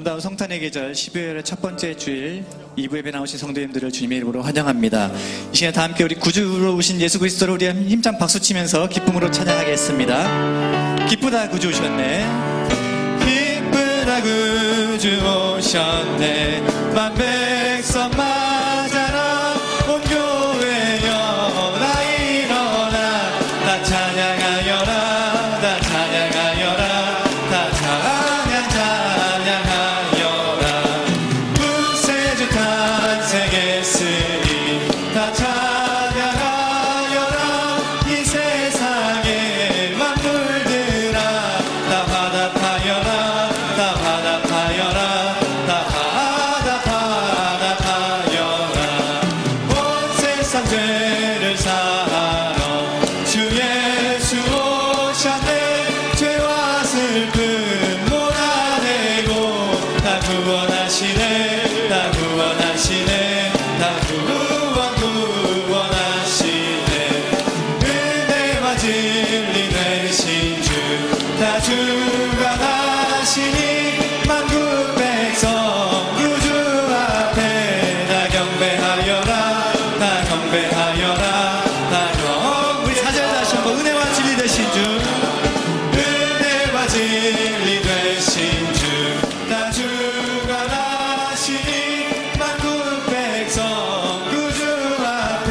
다음 성탄의 계절 12월의 첫 번째 주일 2부 예배 나오신 성도님들을 주님의 이름으로 환영합니다. 이 시간 다 함께 우리 구주로 오신 예수 그리스도를 우리 힘찬 박수치면서 기쁨으로 찬양하겠습니다. 기쁘다 구주 오셨네, 기쁘다 구주 오셨네, 만 백성 맞아라 온 교회여 나 일어나 다 찬양하여라 다 찬양하여라 다 찬양하여라 구세주 탄생했으니 다 찬양하여라 이 세상의 만물들아 다 화답하여라 다 화답하여라 다 화답하여라 온 세상 죄를 사하러 주 예수 오셨네 죄와 슬픔 몰아내고 다 구원하시네 다 구원하시네 다 구원하시네 은혜와 진리 되신 주 다 주관하시니 만국 백성 구주 앞에 다 경배하여라 다 경배하여라 다 우리 사절 다시 한번 은혜와 진리 되신 주 은혜와 진리 되신 주 다 주관하시니 만국 백성 구주 앞에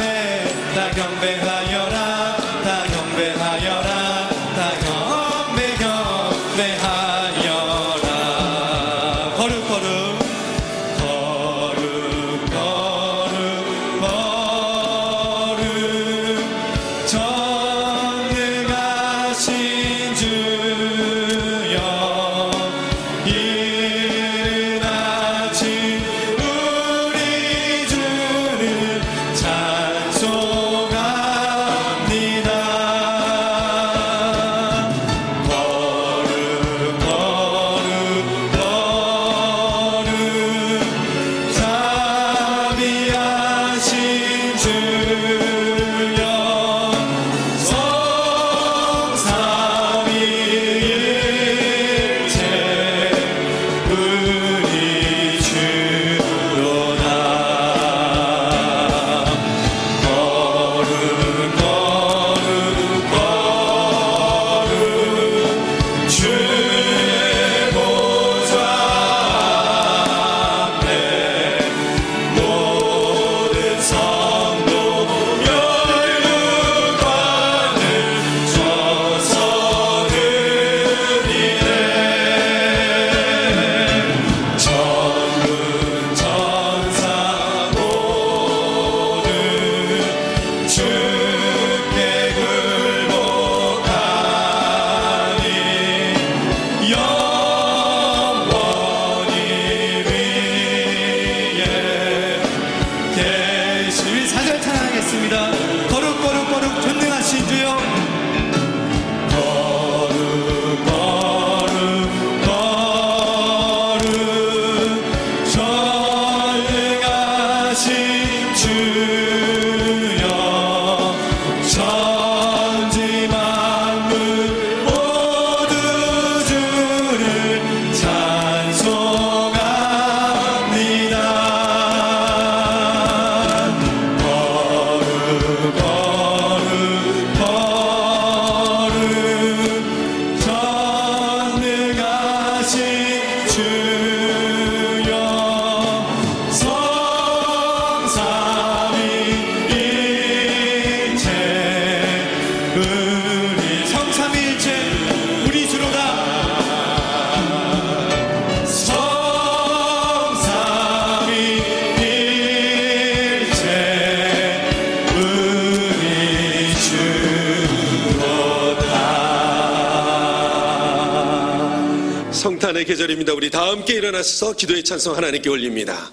다 경배하여라 다 경배하여라 다 경배하여라 거룩 거룩 거룩 거룩 거룩 전능하신 주여 이른 아침 우리 주를 찬송합니다. 거룩 거룩 거룩 자비하신 주여 성삼위일체 우리 주로다. 거룩 거룩 거룩 주의 보좌 앞에 모든 성도 열무관을 쳐서 드리네. 천군 천사 모두 주께 굴복하니 영원히 위에 계시. 사절 찬양하겠습니다. 거룩 거룩 거룩 전능하신 주여 거룩 거룩 거룩 전능하신 주여 천지 만물 모두 주를 찬송합니다. 거룩 거룩 거룩 전능하신 주여 성삼위일체 우리 성삼위일체 우리 주로다. 성삼위일체 우리 주로다. 성탄의 계절입니다. 우리 다 함께 일어나서 기도의 찬송 하나님께 올립니다.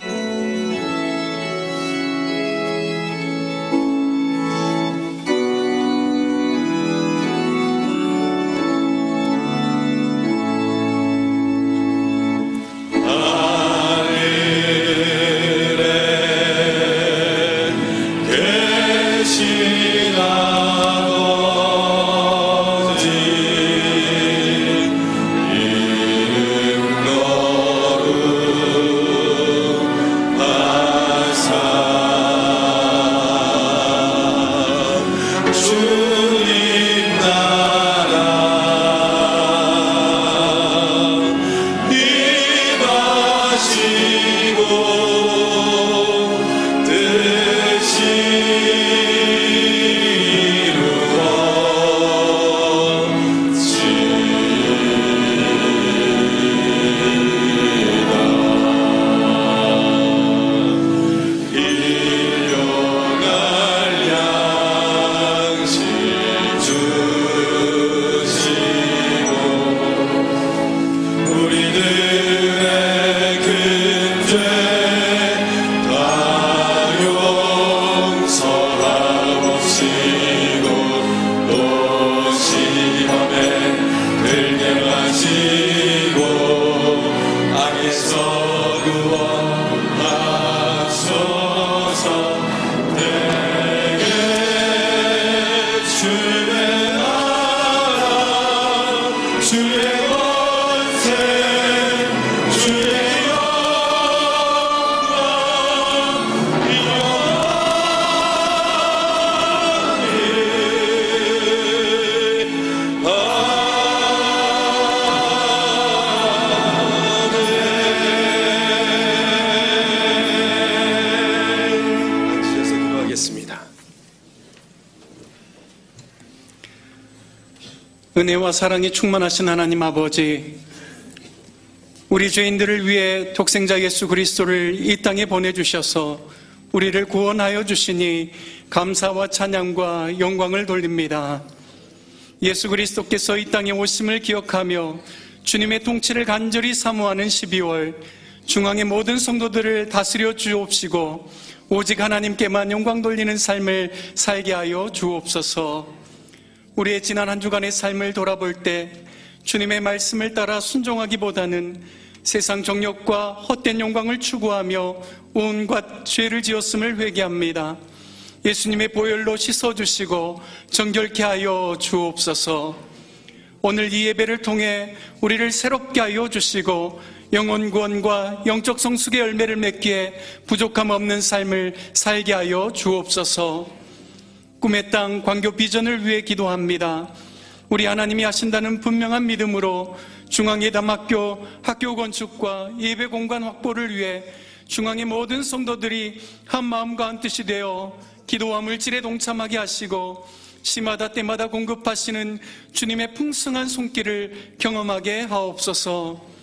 하늘에 계신 아버지 이름 거룩 은혜와 사랑이 충만하신 하나님 아버지, 우리 죄인들을 위해 독생자 예수 그리스도를 이 땅에 보내주셔서 우리를 구원하여 주시니 감사와 찬양과 영광을 돌립니다. 예수 그리스도께서 이 땅에 오심을 기억하며 주님의 통치를 간절히 사모하는 12월, 중앙의 모든 성도들을 다스려 주옵시고 오직 하나님께만 영광 돌리는 삶을 살게 하여 주옵소서. 우리의 지난 한 주간의 삶을 돌아볼 때 주님의 말씀을 따라 순종하기보다는 세상 정욕과 헛된 영광을 추구하며 온갖 죄를 지었음을 회개합니다. 예수님의 보혈로 씻어주시고 정결케 하여 주옵소서. 오늘 이 예배를 통해 우리를 새롭게 하여 주시고 영혼 구원과 영적 성숙의 열매를 맺기에 부족함 없는 삶을 살게 하여 주옵소서. 꿈의 땅 광교 비전을 위해 기도합니다. 우리 하나님이 하신다는 분명한 믿음으로 중앙예담학교 학교 건축과 예배 공간 확보를 위해 중앙의 모든 성도들이 한 마음과 한 뜻이 되어 기도와 물질에 동참하게 하시고 시마다 때마다 공급하시는 주님의 풍성한 손길을 경험하게 하옵소서.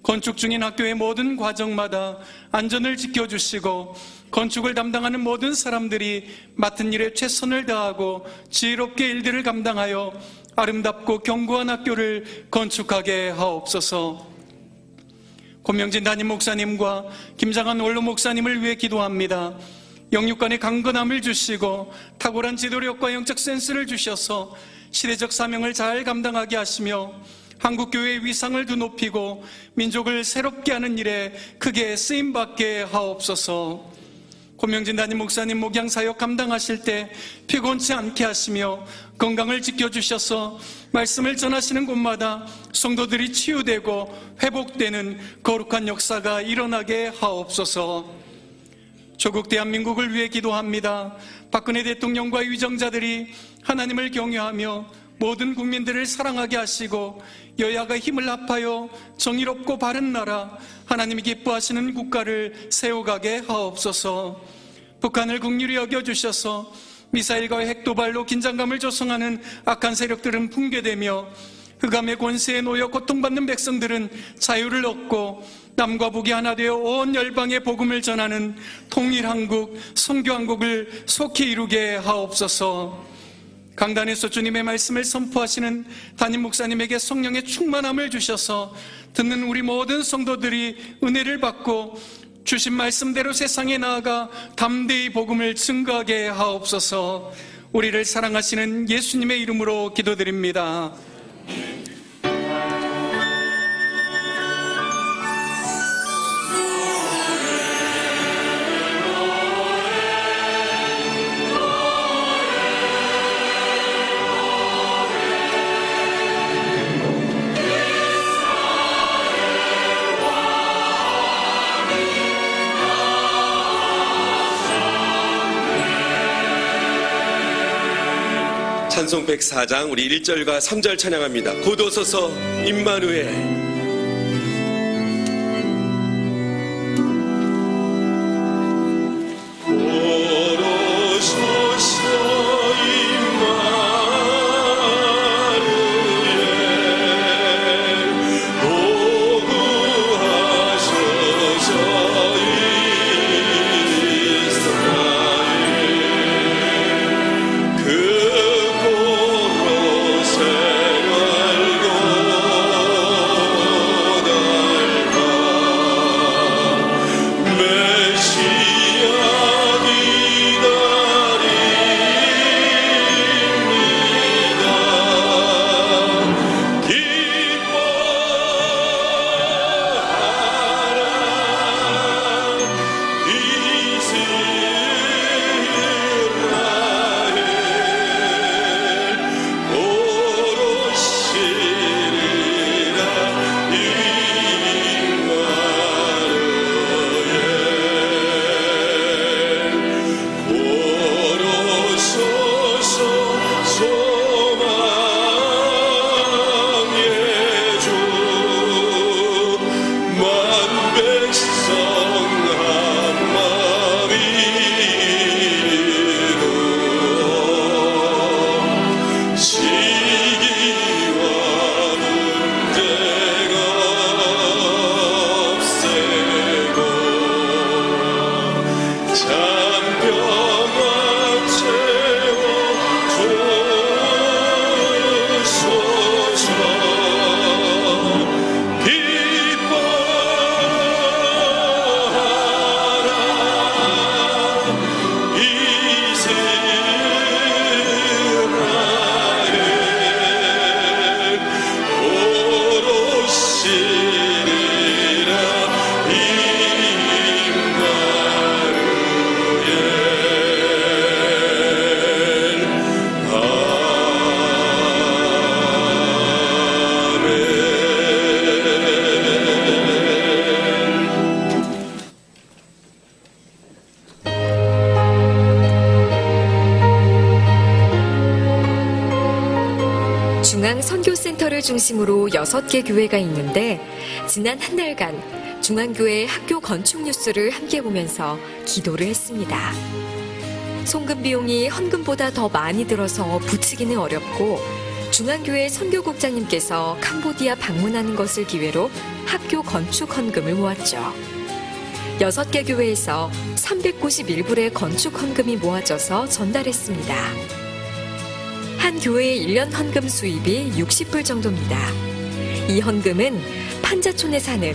건축 중인 학교의 모든 과정마다 안전을 지켜주시고 건축을 담당하는 모든 사람들이 맡은 일에 최선을 다하고 지혜롭게 일들을 감당하여 아름답고 견고한 학교를 건축하게 하옵소서. 권명진 담임 목사님과 김장한 원로 목사님을 위해 기도합니다. 영육간의 강건함을 주시고 탁월한 지도력과 영적 센스를 주셔서 시대적 사명을 잘 감당하게 하시며 한국교회의 위상을 더 높이고 민족을 새롭게 하는 일에 크게 쓰임받게 하옵소서. 권명진 담임 목사님 목양사역 감당하실 때 피곤치 않게 하시며 건강을 지켜주셔서 말씀을 전하시는 곳마다 성도들이 치유되고 회복되는 거룩한 역사가 일어나게 하옵소서. 조국 대한민국을 위해 기도합니다. 박근혜 대통령과 위정자들이 하나님을 경외하며 모든 국민들을 사랑하게 하시고 여야가 힘을 합하여 정의롭고 바른 나라, 하나님이 기뻐하시는 국가를 세워가게 하옵소서. 북한을 긍휼히 여겨주셔서 미사일과 핵도발로 긴장감을 조성하는 악한 세력들은 붕괴되며 흑암의 권세에 놓여 고통받는 백성들은 자유를 얻고 남과 북이 하나 되어 온 열방에 복음을 전하는 통일한국, 선교한국을 속히 이루게 하옵소서. 강단에서 주님의 말씀을 선포하시는 담임 목사님에게 성령의 충만함을 주셔서 듣는 우리 모든 성도들이 은혜를 받고 주신 말씀대로 세상에 나아가 담대히 복음을 증거하게 하옵소서. 우리를 사랑하시는 예수님의 이름으로 기도드립니다. 찬송 104장 우리 1절과 3절 찬양합니다. 곧 오소서 임마누엘. 시기와 중앙교회를 중심으로 6개 교회가 있는데 지난 한 달간 중앙교회 학교 건축 뉴스를 함께 보면서 기도를 했습니다. 송금 비용이 헌금보다 더 많이 들어서 부치기는 어렵고 중앙교회 선교국장님께서 캄보디아 방문하는 것을 기회로 학교 건축 헌금을 모았죠. 6개 교회에서 391불의 건축 헌금이 모아져서 전달했습니다. 한 교회의 1년 헌금 수입이 60불 정도입니다. 이 헌금은 판자촌에 사는,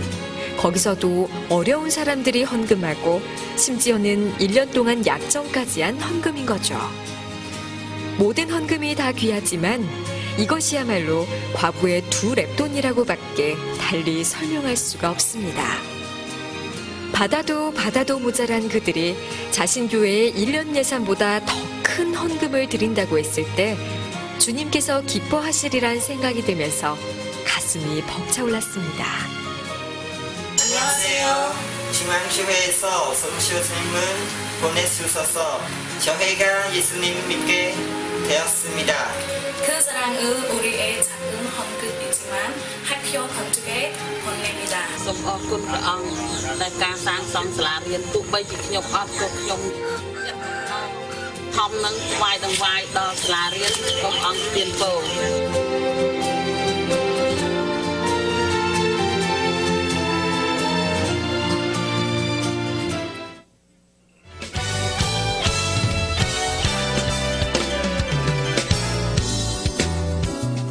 거기서도 어려운 사람들이 헌금하고 심지어는 1년 동안 약정까지 한 헌금인 거죠. 모든 헌금이 다 귀하지만 이것이야말로 과부의 2랩돈이라고 밖에 달리 설명할 수가 없습니다. 받아도 모자란 그들이 자신 교회의 1년 예산보다 더 큰 헌금을 드린다고 했을 때 주님께서 기뻐하시리란 생각이 들면서 가슴이 벅차올랐습니다. 안녕하세요. 중앙교회에서 성시호님을 보내주셔서 저희가 예수님 믿게 되었습니다. 그 사랑은 우리의 작은 헌금이지만 학교 건축에 보냅니다. សូមអរគុណព្រះអង្គដែលការសាងសង់សាលារៀនទោះបីជាខ្ញុំអត់ក៏ខ្ញុំធំនឹងថ្វាយដង្វាយដល់សាលារៀនសូមអង្គទានពរ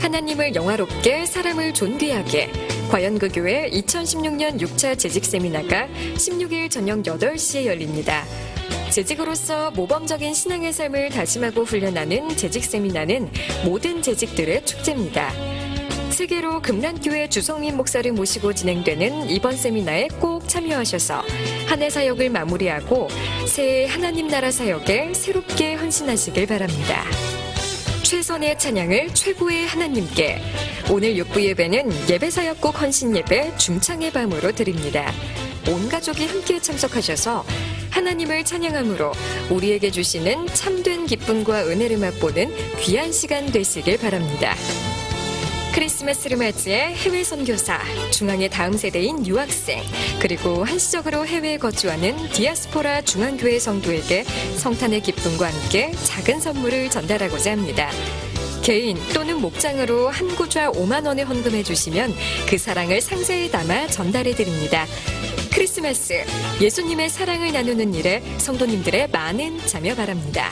하나님을 영화롭게 사람을 존귀하게 과연그 교회 2016년 6차 재직 세미나가 16일 저녁 8시에 열립니다. 재직으로서 모범적인 신앙의 삶을 다짐하고 훈련하는 재직 세미나는 모든 재직들의 축제입니다. 세계로 금란교회 주성민 목사를 모시고 진행되는 이번 세미나에 꼭 참여하셔서 한 해 사역을 마무리하고 새해 하나님 나라 사역에 새롭게 헌신하시길 바랍니다. 최선의 찬양을 최고의 하나님께. 오늘 6부 예배는 예배사역국 헌신예배 중창의 밤으로 드립니다. 온 가족이 함께 참석하셔서 하나님을 찬양함으로 우리에게 주시는 참된 기쁨과 은혜를 맛보는 귀한 시간 되시길 바랍니다. 크리스마스를 맞이해 해외 선교사, 중앙의 다음 세대인 유학생, 그리고 한시적으로 해외에 거주하는 디아스포라 중앙교회 성도에게 성탄의 기쁨과 함께 작은 선물을 전달하고자 합니다. 개인 또는 목장으로 한 구좌 5만 원에 헌금해 주시면 그 사랑을 상자에 담아 전달해 드립니다. 크리스마스, 예수님의 사랑을 나누는 일에 성도님들의 많은 참여 바랍니다.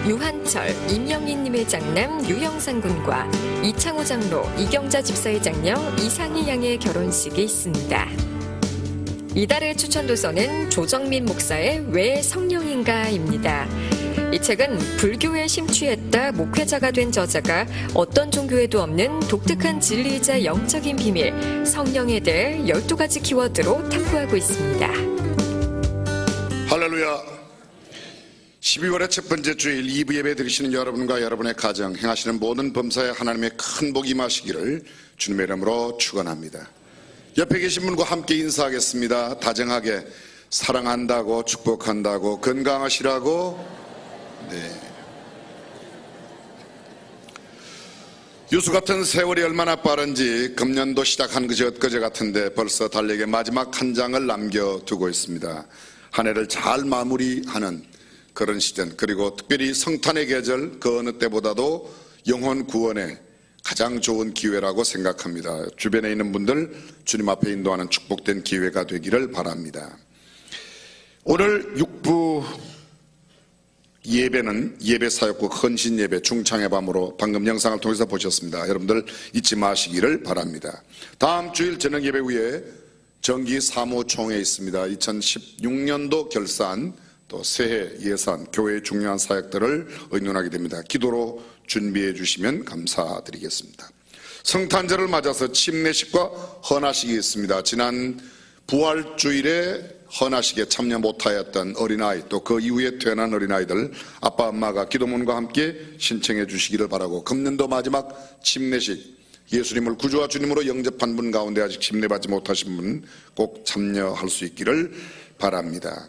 유한철, 임영희님의 장남 유영상 군과 이창호 장로, 이경자 집사의 장녀 이상희 양의 결혼식이 있습니다. 이달의 추천도서는 조정민 목사의 왜 성령인가입니다. 이 책은 불교에 심취했다 목회자가 된 저자가 어떤 종교에도 없는 독특한 진리이자 영적인 비밀, 성령에 대해 12가지 키워드로 탐구하고 있습니다. 할렐루야. 12월의 첫 번째 주일 2부 예배 드리시는 여러분과 여러분의 가정, 행하시는 모든 범사에 하나님의 큰 복이 임하시기를 주님의 이름으로 축원합니다. 옆에 계신 분과 함께 인사하겠습니다. 다정하게 사랑한다고, 축복한다고, 건강하시라고. 네. 유수 같은 세월이 얼마나 빠른지 금년도 시작한 것이 엊그제 같은데 벌써 달력에 마지막 한 장을 남겨두고 있습니다. 한 해를 잘 마무리하는 그런 시즌, 그리고 특별히 성탄의 계절, 그 어느 때보다도 영혼 구원에 가장 좋은 기회라고 생각합니다. 주변에 있는 분들 주님 앞에 인도하는 축복된 기회가 되기를 바랍니다. 오늘 6부 예배는 예배사역국 헌신예배 중창의 밤으로 방금 영상을 통해서 보셨습니다. 여러분들 잊지 마시기를 바랍니다. 다음 주일 저녁 예배 후에 정기 사무총회 있습니다. 2016년도 결산, 또 새해 예산, 교회의 중요한 사역들을 의논하게 됩니다. 기도로 준비해 주시면 감사드리겠습니다. 성탄절을 맞아서 침례식과 헌화식이 있습니다. 지난 부활주일에 헌화식에 참여 못하였던 어린아이, 또 그 이후에 태어난 어린아이들 아빠 엄마가 기도문과 함께 신청해 주시기를 바라고, 금년도 마지막 침례식, 예수님을 구주와 주님으로 영접한 분 가운데 아직 침례받지 못하신 분 꼭 참여할 수 있기를 바랍니다.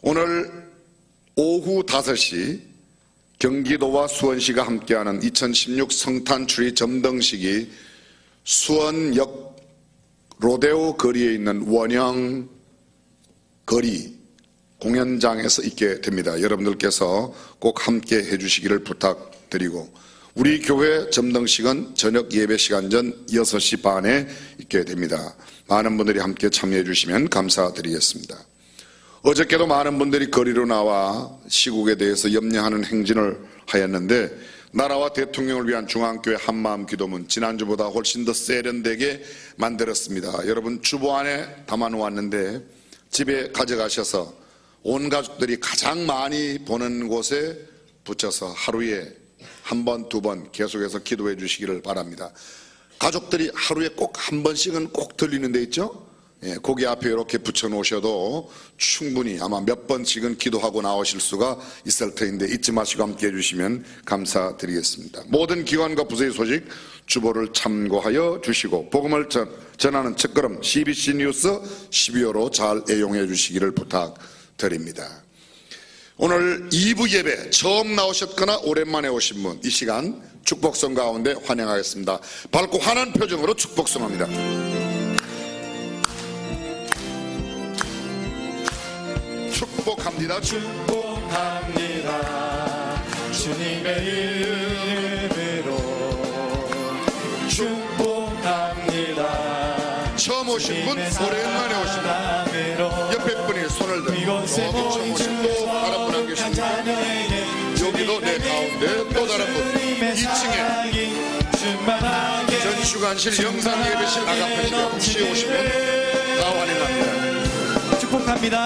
오늘 오후 5시 경기도와 수원시가 함께하는 2016 성탄추리 점등식이 수원역 로데오 거리에 있는 원형 거리 공연장에서 있게 됩니다. 여러분들께서 꼭 함께 해주시기를 부탁드리고, 우리 교회 점등식은 저녁 예배 시간 전 6시 반에 있게 됩니다. 많은 분들이 함께 참여해 주시면 감사드리겠습니다. 어저께도 많은 분들이 거리로 나와 시국에 대해서 염려하는 행진을 하였는데, 나라와 대통령을 위한 중앙교회 한마음 기도문 지난주보다 훨씬 더 세련되게 만들었습니다. 여러분 주보 안에 담아놓았는데 집에 가져가셔서 온 가족들이 가장 많이 보는 곳에 붙여서 하루에 한 번, 두 번 계속해서 기도해 주시기를 바랍니다. 가족들이 하루에 꼭 한 번씩은 꼭 들리는 데 있죠? 거기 앞에 이렇게 붙여 놓으셔도 충분히 아마 몇 번씩은 기도하고 나오실 수가 있을 텐데 잊지 마시고 함께 해주시면 감사드리겠습니다. 모든 기관과 부서의 소식 주보를 참고하여 주시고, 복음을 전하는 첫걸음 CBC 뉴스 12호로 잘 애용해 주시기를 부탁드립니다. 오늘 2부 예배 처음 나오셨거나 오랜만에 오신 분, 이 시간 축복성 가운데 환영하겠습니다. 밝고 환한 표정으로 축복성합니다. 축복합니다. 축복합니다. 주님의 이름으로 축복합니다. 처음 오신 분, 오랜만에 오신 분, 옆에 분이 손을 들고 처음 오신 분, 다른 분 안 계십니까? 여기도 내 가운데 또 다른 분, 2층에 전주관실 영상 예배실 아가페시가 혹시 오신 분 다 환영합니다. 축복합니다.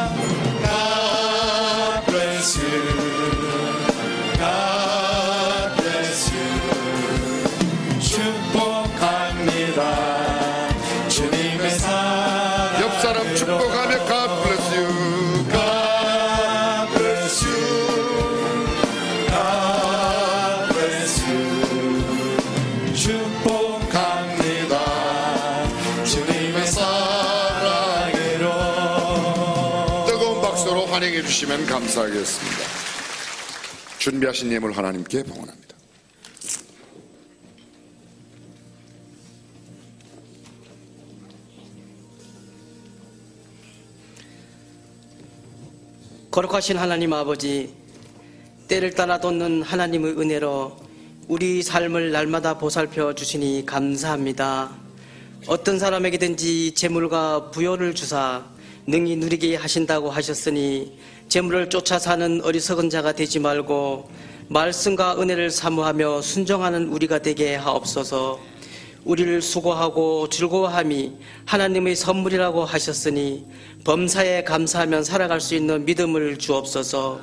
God bless you. God bless you. 축복합니다. 주님의 사랑. 옆 사람 축복하며 God bless you. God bless you. God bless you. 축복합니다. 주님의 사랑으로. 뜨거운 박수로 환영해 주시면 감사하겠습니다. 준비하신 예물 하나님께 봉헌합니다. 거룩하신 하나님 아버지, 때를 따라 돋는 하나님의 은혜로 우리 삶을 날마다 보살펴 주시니 감사합니다. 어떤 사람에게든지 재물과 부요를 주사 능히 누리게 하신다고 하셨으니 재물을 쫓아 사는 어리석은 자가 되지 말고 말씀과 은혜를 사모하며 순종하는 우리가 되게 하옵소서. 우리를 수고하고 즐거워함이 하나님의 선물이라고 하셨으니 범사에 감사하며 살아갈 수 있는 믿음을 주옵소서.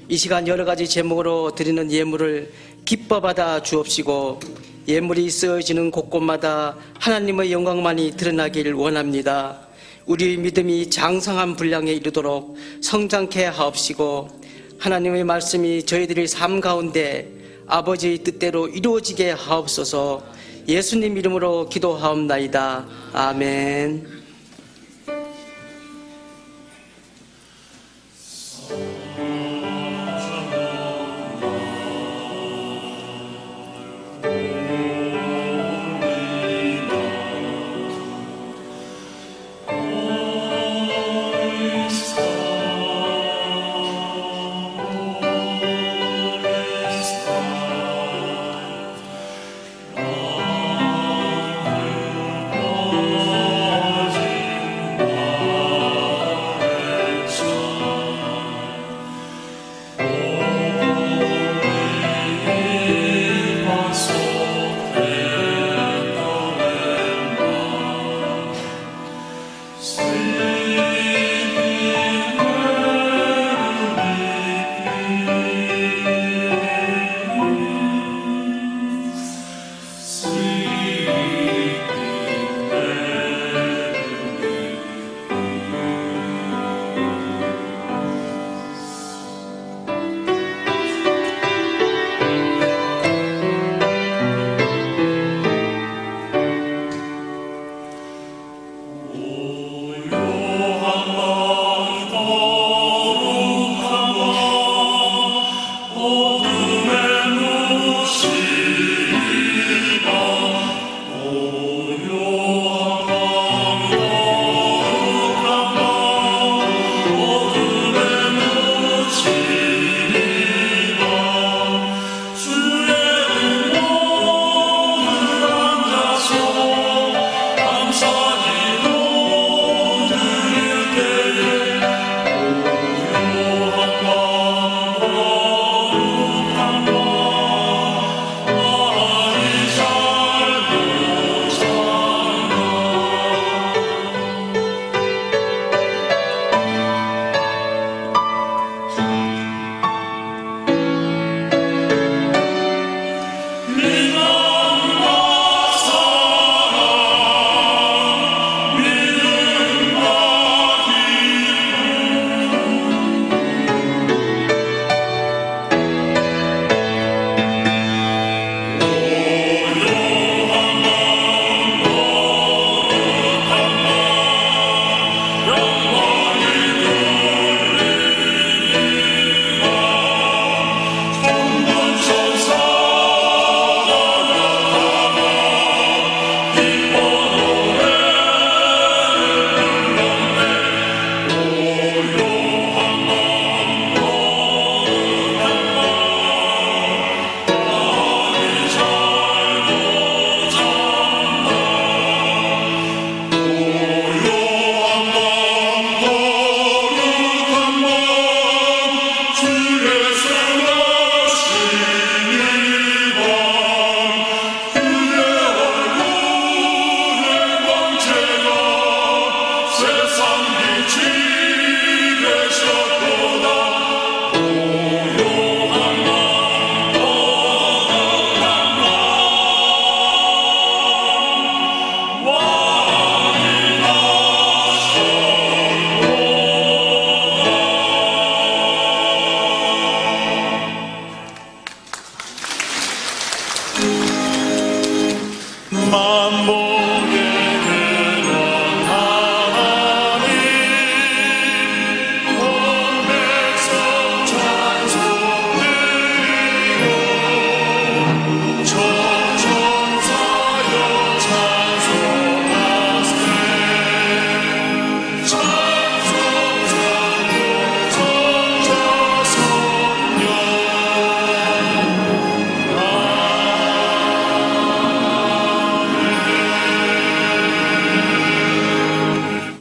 이 시간 여러 가지 제목으로 드리는 예물을 기뻐 받아 주옵시고, 예물이 쓰여지는 곳곳마다 하나님의 영광만이 드러나길 원합니다. 우리 믿음이 장성한 분량에 이르도록 성장케 하옵시고, 하나님의 말씀이 저희들의 삶 가운데 아버지의 뜻대로 이루어지게 하옵소서. 예수님 이름으로 기도하옵나이다. 아멘.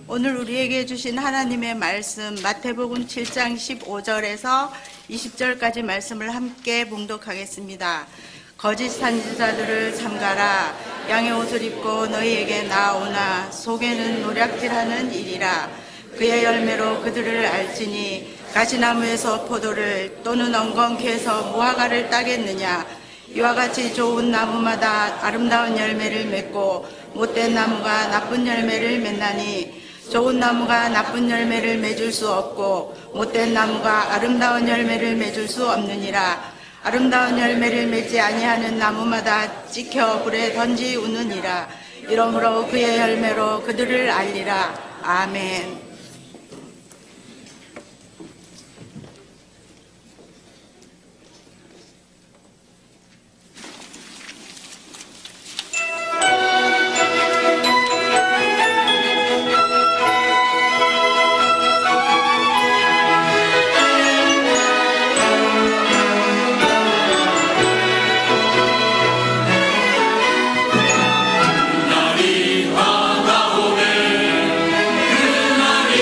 오늘 우리에게 주신 하나님의 말씀 마태복음 7장 15절에서 20절까지 말씀을 함께 봉독하겠습니다. 거짓 선지자들을 삼가라. 양의 옷을 입고 너희에게 나오나 속에는 노략질하는 일이라. 그의 열매로 그들을 알지니 가시나무에서 포도를 또는 엉겅퀴에서 무화과를 따겠느냐. 이와 같이 좋은 나무마다 아름다운 열매를 맺고 못된 나무가 나쁜 열매를 맺나니 좋은 나무가 나쁜 열매를 맺을 수 없고 못된 나무가 아름다운 열매를 맺을 수 없느니라. 아름다운 열매를 맺지 아니하는 나무마다 찍혀 불에 던지우느니라. 이러므로 그의 열매로 그들을 알리라. 아멘. 날이 다가오네. 그날이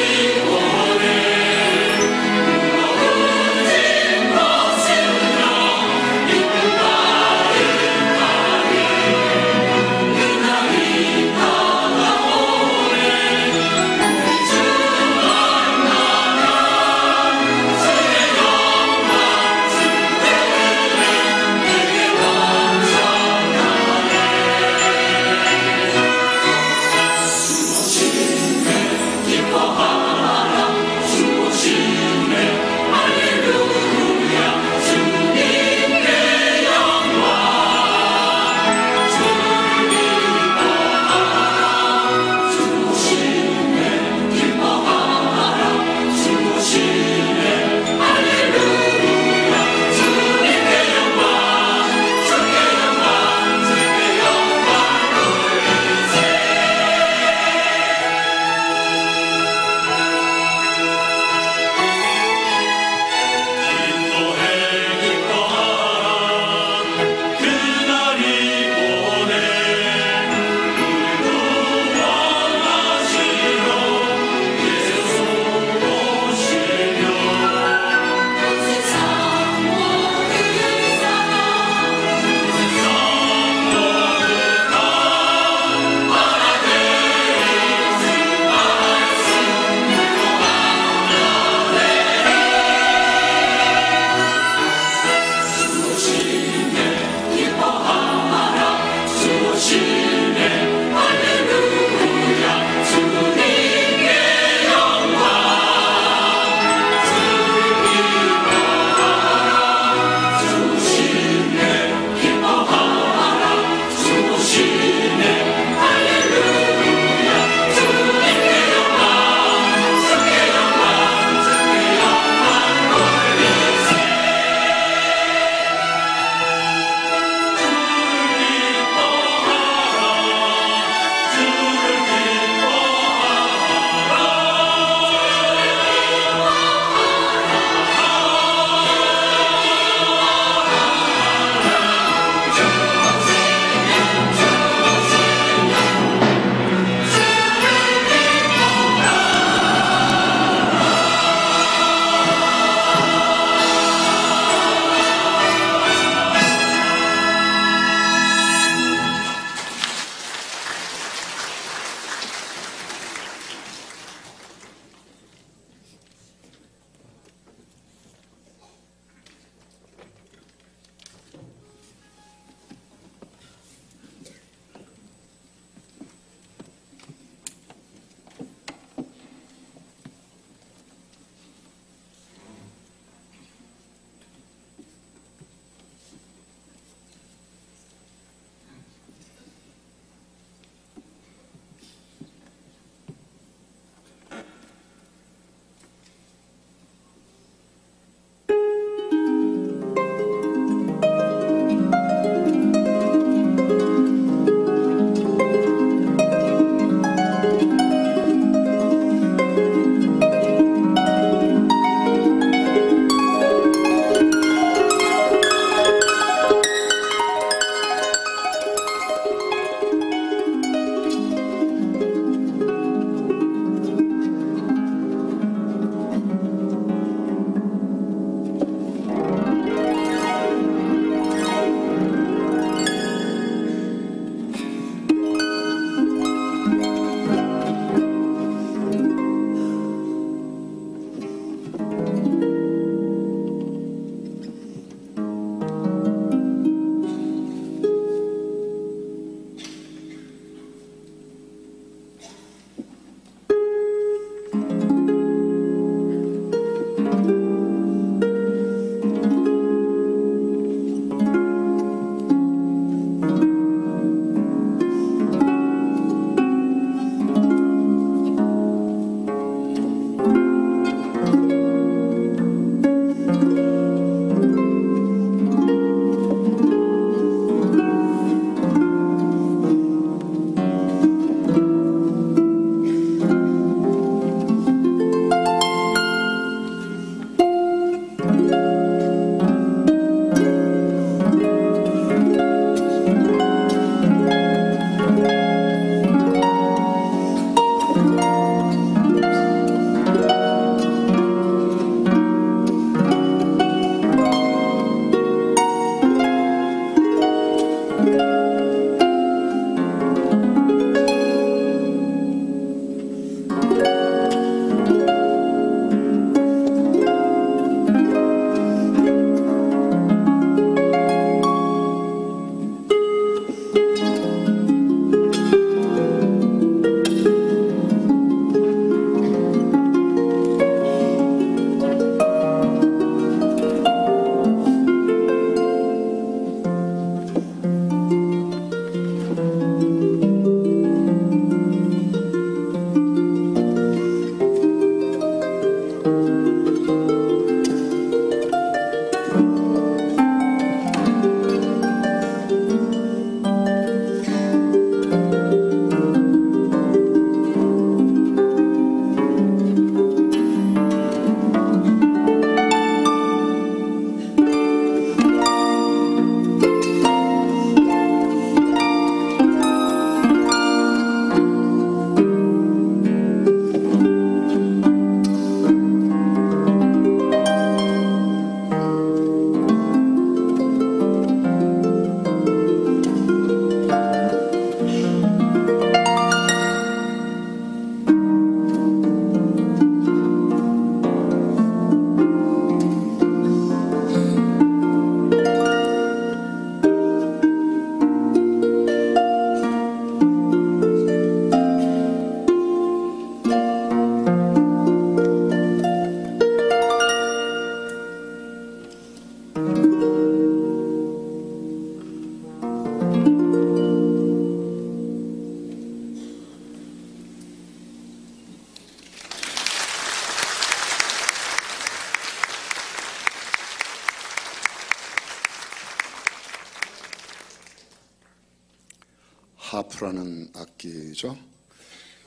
하프라는 악기죠.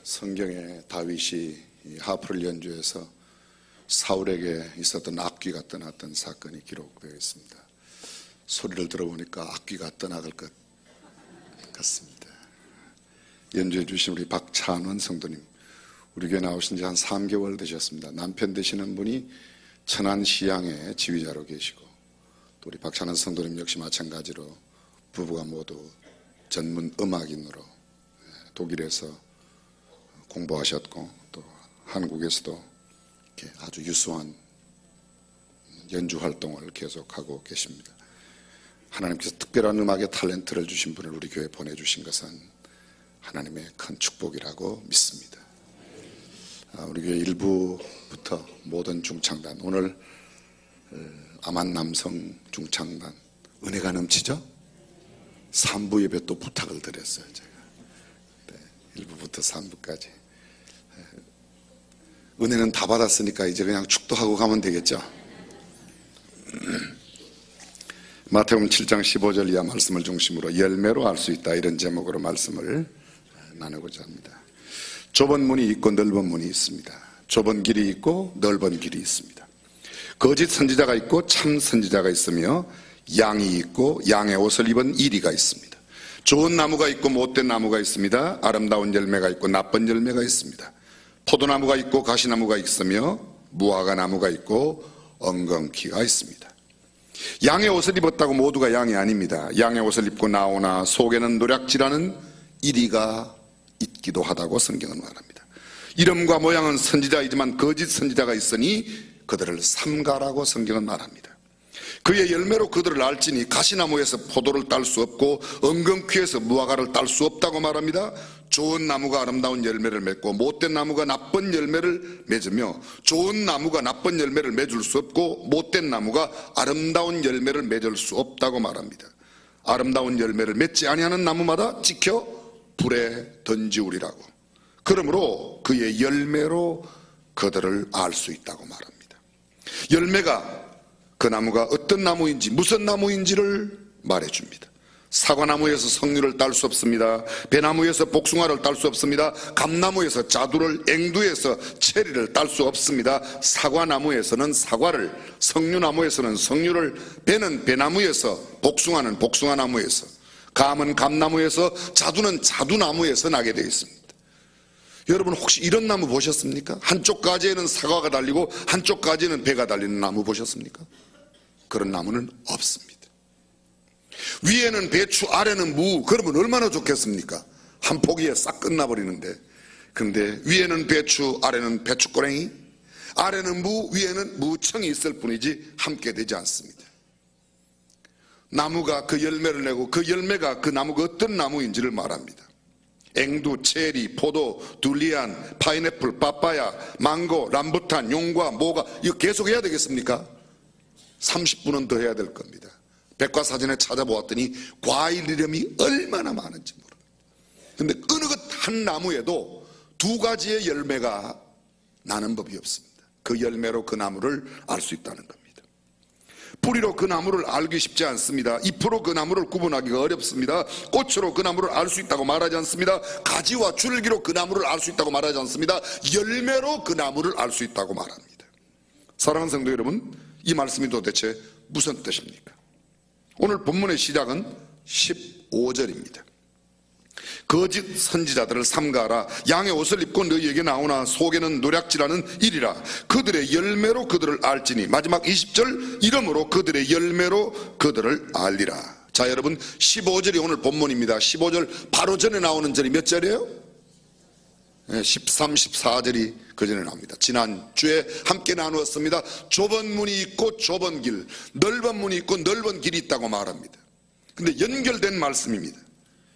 성경에 다윗이 이 하프를 연주해서 사울에게 있었던 악귀가 떠났던 사건이 기록되어 있습니다. 소리를 들어보니까 악귀가 떠나갈 것 같습니다. 연주해 주신 우리 박찬원 성도님, 우리 교회 나오신 지 한 3개월 되셨습니다. 남편 되시는 분이 천안시향의 지휘자로 계시고, 또 우리 박찬원 성도님 역시 마찬가지로 부부가 모두 전문 음악인으로 독일에서 공부하셨고, 또 한국에서도 이렇게 아주 유수한 연주 활동을 계속하고 계십니다. 하나님께서 특별한 음악의 탤런트를 주신 분을 우리 교회에 보내주신 것은 하나님의 큰 축복이라고 믿습니다. 우리 교회 1부부터 모든 중창단, 오늘 아만 남성 중창단 은혜가 넘치죠? 3부 예배 또 부탁을 드렸어요. 제가 1부부터 3부까지 은혜는 다 받았으니까 이제 그냥 축도하고 가면 되겠죠. 마태복음 7장 15절 이하 말씀을 중심으로 열매로 알 수 있다, 이런 제목으로 말씀을 나누고자 합니다. 좁은 문이 있고 넓은 문이 있습니다. 좁은 길이 있고 넓은 길이 있습니다. 거짓 선지자가 있고 참 선지자가 있으며 양이 있고 양의 옷을 입은 이리가 있습니다. 좋은 나무가 있고 못된 나무가 있습니다. 아름다운 열매가 있고 나쁜 열매가 있습니다. 포도나무가 있고 가시나무가 있으며 무화과 나무가 있고 엉겅퀴가 있습니다. 양의 옷을 입었다고 모두가 양이 아닙니다. 양의 옷을 입고 나오나 속에는 노략질하는 이리가 있기도 하다고 성경은 말합니다. 이름과 모양은 선지자이지만 거짓 선지자가 있으니 그들을 삼가라고 성경은 말합니다. 그의 열매로 그들을 알지니 가시나무에서 포도를 딸 수 없고 엉겅퀴에서 무화과를 딸 수 없다고 말합니다. 좋은 나무가 아름다운 열매를 맺고 못된 나무가 나쁜 열매를 맺으며 좋은 나무가 나쁜 열매를 맺을 수 없고 못된 나무가 아름다운 열매를 맺을 수 없다고 말합니다. 아름다운 열매를 맺지 아니하는 나무마다 지켜 불에 던지우리라고. 그러므로 그의 열매로 그들을 알 수 있다고 말합니다. 열매가 그 나무가 어떤 나무인지 무슨 나무인지를 말해줍니다. 사과나무에서 석류를 딸 수 없습니다. 배나무에서 복숭아를 딸 수 없습니다. 감나무에서 자두를, 앵두에서 체리를 딸 수 없습니다. 사과나무에서는 사과를, 석류나무에서는 석류를, 배는 배나무에서, 복숭아는 복숭아나무에서, 감은 감나무에서, 자두는 자두나무에서 나게 되어 있습니다. 여러분 혹시 이런 나무 보셨습니까? 한쪽 가지에는 사과가 달리고 한쪽 가지에는 배가 달리는 나무 보셨습니까? 그런 나무는 없습니다. 위에는 배추, 아래는 무, 그러면 얼마나 좋겠습니까? 한 포기에 싹 끝나버리는데. 그런데 위에는 배추, 아래는 배추꼬랭이, 아래는 무, 위에는 무청이 있을 뿐이지 함께 되지 않습니다. 나무가 그 열매를 내고 그 열매가 그 나무가 어떤 나무인지를 말합니다. 앵두, 체리, 포도, 둘리안, 파인애플, 빠빠야, 망고, 람부탄, 용과, 모가, 이거 계속 해야 되겠습니까? 30분은 더 해야 될 겁니다. 백과사전에 찾아보았더니 과일 이름이 얼마나 많은지 모릅니다. 그런데 어느 것 한 나무에도 두 가지의 열매가 나는 법이 없습니다. 그 열매로 그 나무를 알 수 있다는 겁니다. 뿌리로 그 나무를 알기 쉽지 않습니다. 잎으로 그 나무를 구분하기가 어렵습니다. 꽃으로 그 나무를 알 수 있다고 말하지 않습니다. 가지와 줄기로 그 나무를 알 수 있다고 말하지 않습니다. 열매로 그 나무를 알 수 있다고 말합니다. 사랑하는 성도 여러분, 이 말씀이 도대체 무슨 뜻입니까? 오늘 본문의 시작은 15절입니다. 거짓 선지자들을 삼가하라. 양의 옷을 입고 너희에게 나오나 속에는 노략질하는 이리라. 그들의 열매로 그들을 알지니. 마지막 20절, 이러므로 그들의 열매로 그들을 알리라. 자, 여러분 15절이 오늘 본문입니다. 15절 바로 전에 나오는 절이 몇 절이에요? 13, 14절이 그 전에 나옵니다. 지난주에 함께 나누었습니다. 좁은 문이 있고 좁은 길, 넓은 문이 있고 넓은 길이 있다고 말합니다. 근데 연결된 말씀입니다.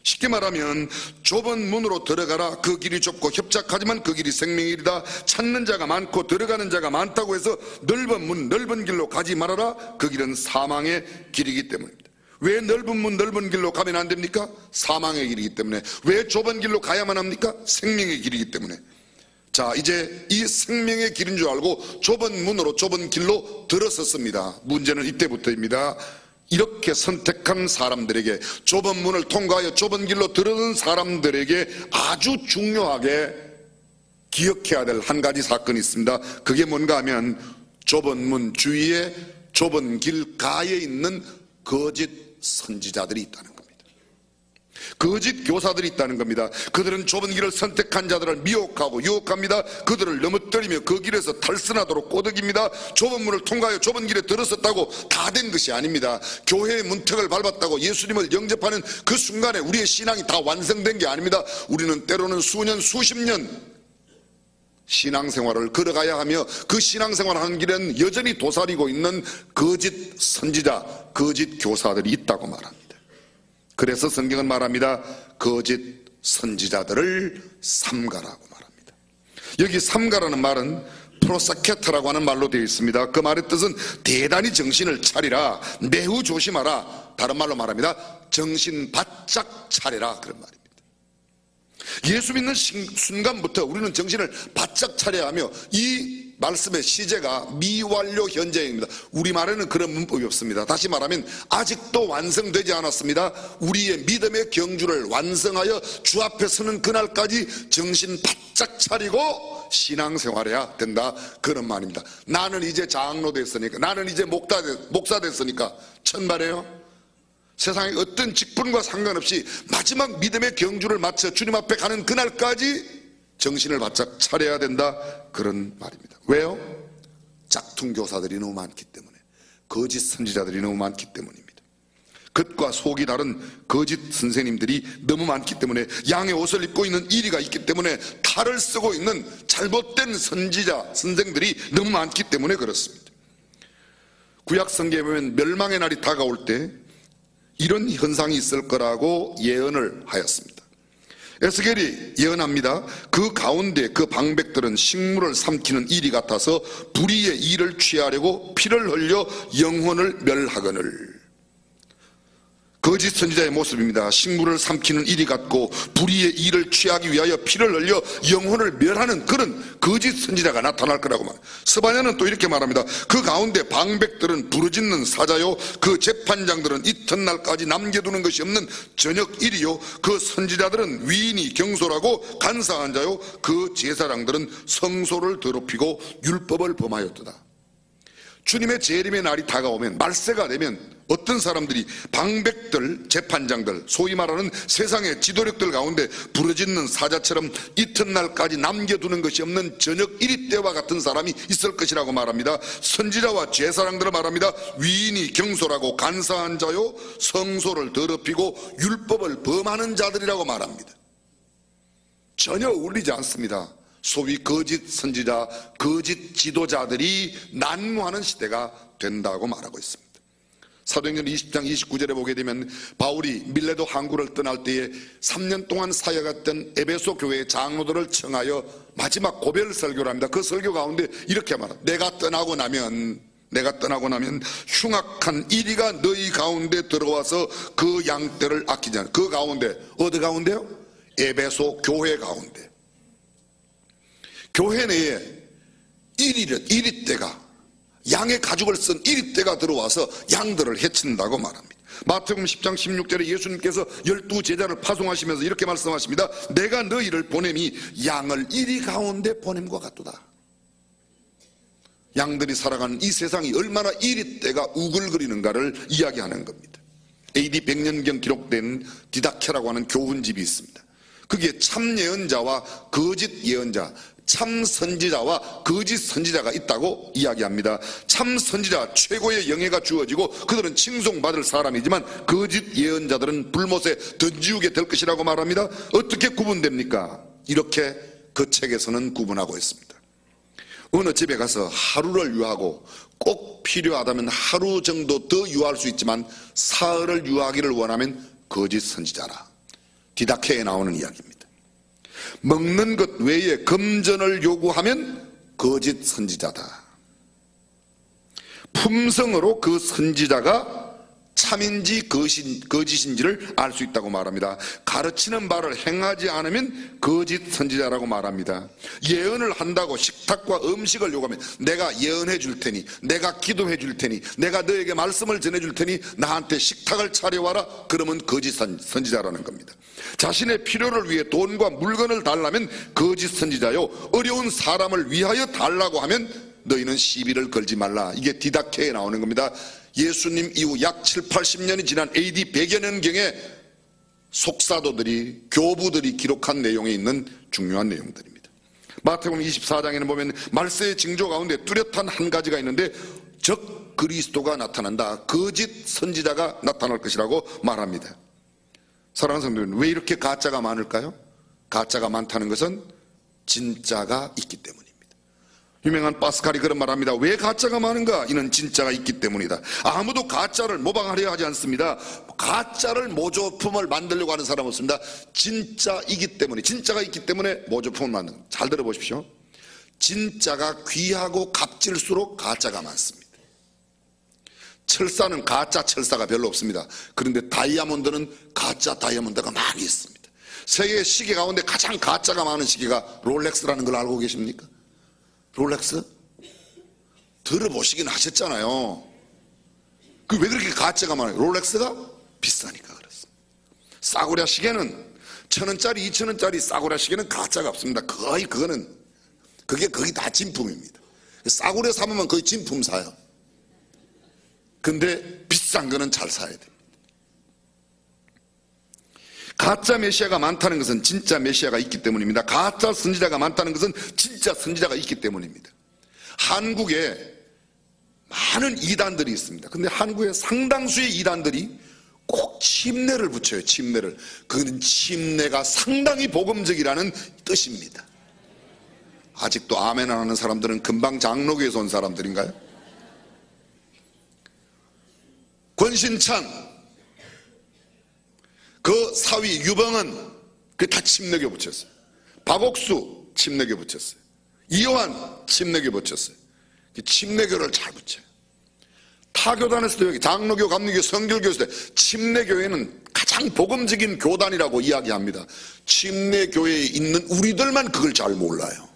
쉽게 말하면 좁은 문으로 들어가라. 그 길이 좁고 협착하지만 그 길이 생명의 길이다. 찾는 자가 많고 들어가는 자가 많다고 해서 넓은 문, 넓은 길로 가지 말아라. 그 길은 사망의 길이기 때문입니다. 왜 넓은 문, 넓은 길로 가면 안 됩니까? 사망의 길이기 때문에. 왜 좁은 길로 가야만 합니까? 생명의 길이기 때문에. 자, 이제 이 생명의 길인 줄 알고 좁은 문으로 좁은 길로 들어섰습니다. 문제는 이때부터입니다. 이렇게 선택한 사람들에게, 좁은 문을 통과하여 좁은 길로 들어선 사람들에게 아주 중요하게 기억해야 될 한 가지 사건이 있습니다. 그게 뭔가 하면 좁은 문 주위에 좁은 길 가에 있는 거짓 선지자들이 있다는 겁니다. 거짓 교사들이 있다는 겁니다. 그들은 좁은 길을 선택한 자들을 미혹하고 유혹합니다. 그들을 넘어뜨리며 그 길에서 탈선하도록 꼬드깁니다. 좁은 문을 통과하여 좁은 길에 들었었다고 다 된 것이 아닙니다. 교회의 문턱을 밟았다고 예수님을 영접하는 그 순간에 우리의 신앙이 다 완성된 게 아닙니다. 우리는 때로는 수년 수십 년 신앙생활을 걸어가야 하며 그 신앙생활을 하는 길에는 여전히 도사리고 있는 거짓 선지자, 거짓 교사들이 있다고 말합니다. 그래서 성경은 말합니다. 거짓 선지자들을 삼가라고 말합니다. 여기 삼가라는 말은 프로사케타라고 하는 말로 되어 있습니다. 그 말의 뜻은 대단히 정신을 차리라, 매우 조심하라. 다른 말로 말합니다. 정신 바짝 차려라, 그런 말입니다. 예수 믿는 순간부터 우리는 정신을 바짝 차려야 하며, 이 말씀의 시제가 미완료 현재입니다. 우리말에는 그런 문법이 없습니다. 다시 말하면 아직도 완성되지 않았습니다. 우리의 믿음의 경주를 완성하여 주 앞에 서는 그날까지 정신 바짝 차리고 신앙생활해야 된다, 그런 말입니다. 나는 이제 장로 됐으니까, 나는 이제 목사 됐으니까 천만에요. 세상의 어떤 직분과 상관없이 마지막 믿음의 경주를 마쳐 주님 앞에 가는 그날까지 정신을 바짝 차려야 된다, 그런 말입니다. 왜요? 짝퉁교사들이 너무 많기 때문에, 거짓 선지자들이 너무 많기 때문입니다. 겉과 속이 다른 거짓 선생님들이 너무 많기 때문에, 양의 옷을 입고 있는 이리가 있기 때문에, 탈을 쓰고 있는 잘못된 선지자, 선생들이 너무 많기 때문에 그렇습니다. 구약 성경에 보면 멸망의 날이 다가올 때 이런 현상이 있을 거라고 예언을 하였습니다. 에스겔이 예언합니다. 그 가운데 그 방백들은 식물을 삼키는 이리 같아서 불의의 일을 취하려고 피를 흘려 영혼을 멸하거늘. 거짓 선지자의 모습입니다. 식물을 삼키는 이리 같고 불의의 일을 취하기 위하여 피를 흘려 영혼을 멸하는 그런 거짓 선지자가 나타날 거라고 말합니다. 스바냐는 또 이렇게 말합니다. 그 가운데 방백들은 부르짖는 사자요, 그 재판장들은 이튿날까지 남겨두는 것이 없는 저녁일이요, 그 선지자들은 위인이 경솔하고 간사한 자요, 그 제사장들은 성소를 더럽히고 율법을 범하였도다. 주님의 재림의 날이 다가오면, 말세가 되면 어떤 사람들이 방백들, 재판장들, 소위 말하는 세상의 지도력들 가운데 부르짖는 사자처럼 이튿날까지 남겨두는 것이 없는 저녁 이리 때와 같은 사람이 있을 것이라고 말합니다. 선지자와 제사장들을 말합니다. 위인이 경솔하고 간사한 자요, 성소를 더럽히고 율법을 범하는 자들이라고 말합니다. 전혀 어울리지 않습니다. 소위 거짓 선지자, 거짓 지도자들이 난무하는 시대가 된다고 말하고 있습니다. 사도행전 20장 29절에 보게 되면 바울이 밀레도 항구를 떠날 때에 3년 동안 사역했던 에베소 교회의 장로들을 청하여 마지막 고별 설교를 합니다. 그 설교 가운데 이렇게 말합니다. 내가 떠나고 나면 흉악한 이리가 너희 가운데 들어와서 그 양떼를 아끼지 않아. 그 가운데, 어디 가운데요? 에베소 교회 가운데. 교회 내에 이리떼가, 양의 가죽을 쓴 이리떼가 들어와서 양들을 해친다고 말합니다. 마태복음 10장 16절에 예수님께서 12 제자를 파송하시면서 이렇게 말씀하십니다. 내가 너희를 보냄이 양을 이리 가운데 보냄과 같도다. 양들이 살아가는 이 세상이 얼마나 이리떼가 우글거리는가를 이야기하는 겁니다. AD 100년경 기록된 디다케라고 하는 교훈집이 있습니다. 그게 참 예언자와 거짓 예언자, 참 선지자와 거짓 선지자가 있다고 이야기합니다. 참 선지자 최고의 영예가 주어지고 그들은 칭송받을 사람이지만 거짓 예언자들은 불못에 던지우게 될 것이라고 말합니다. 어떻게 구분됩니까? 이렇게 그 책에서는 구분하고 있습니다. 어느 집에 가서 하루를 유하고 꼭 필요하다면 하루 정도 더 유할 수 있지만 사흘을 유하기를 원하면 거짓 선지자라. 디다케에 나오는 이야기입니다. 먹는 것 외에 금전을 요구하면 거짓 선지자다. 품성으로 그 선지자가 참인지 거짓인지를 알 수 있다고 말합니다. 가르치는 바를 행하지 않으면 거짓 선지자라고 말합니다. 예언을 한다고 식탁과 음식을 요구하면 내가 예언해 줄 테니, 내가 기도해 줄 테니, 내가 너에게 말씀을 전해 줄 테니 나한테 식탁을 차려와라. 그러면 거짓 선지자라는 겁니다. 자신의 필요를 위해 돈과 물건을 달라면 거짓 선지자요, 어려운 사람을 위하여 달라고 하면 너희는 시비를 걸지 말라. 이게 디다케에 나오는 겁니다. 예수님 이후 약 7, 80년이 지난 AD 100여 년경에 속사도들이, 교부들이 기록한 내용에 있는 중요한 내용들입니다. 마태복음 24장에는 보면 말세의 징조 가운데 뚜렷한 한 가지가 있는데 적 그리스도가 나타난다. 거짓 선지자가 나타날 것이라고 말합니다. 사랑하는 성도 여러분, 왜 이렇게 가짜가 많을까요? 가짜가 많다는 것은 진짜가 있기 때문입니다. 유명한 파스칼이 그런 말합니다. 왜 가짜가 많은가? 이는 진짜가 있기 때문이다. 아무도 가짜를 모방하려 하지 않습니다. 가짜를 모조품을 만들려고 하는 사람은 없습니다. 진짜이기 때문에, 진짜가 있기 때문에 모조품을 만드는 거예요. 잘 들어보십시오. 진짜가 귀하고 값질수록 가짜가 많습니다. 철사는 가짜 철사가 별로 없습니다. 그런데 다이아몬드는 가짜 다이아몬드가 많이 있습니다. 세계 시계 가운데 가장 가짜가 많은 시계가 롤렉스라는 걸 알고 계십니까? 롤렉스? 들어보시긴 하셨잖아요. 그 왜 그렇게 가짜가 많아요? 롤렉스가 비싸니까 그렇습니다. 싸구려 시계는 1,000원짜리, 2,000원짜리 싸구려 시계는 가짜가 없습니다. 거의 그게 거의 다 진품입니다. 싸구려 사면 거의 진품 사요. 근데 비싼 거는 잘 사야 됩니다. 가짜 메시아가 많다는 것은 진짜 메시아가 있기 때문입니다. 가짜 선지자가 많다는 것은 진짜 선지자가 있기 때문입니다. 한국에 많은 이단들이 있습니다. 근데 한국의 상당수의 이단들이 꼭 침례를 붙여요. 침례를. 그건 침례가 상당히 복음적이라는 뜻입니다. 아직도 아멘 안 하는 사람들은 금방 장로교에서 온 사람들인가요? 권신찬, 그 사위 유병은 그 다 침례교 붙였어요. 박옥수 침례교 붙였어요. 이요한 침례교 붙였어요. 침례교를 잘 붙여요. 타교단에서도 여기 장로교, 감리교, 성결교에서 침례교회는 가장 복음적인 교단이라고 이야기합니다. 침례교회에 있는 우리들만 그걸 잘 몰라요.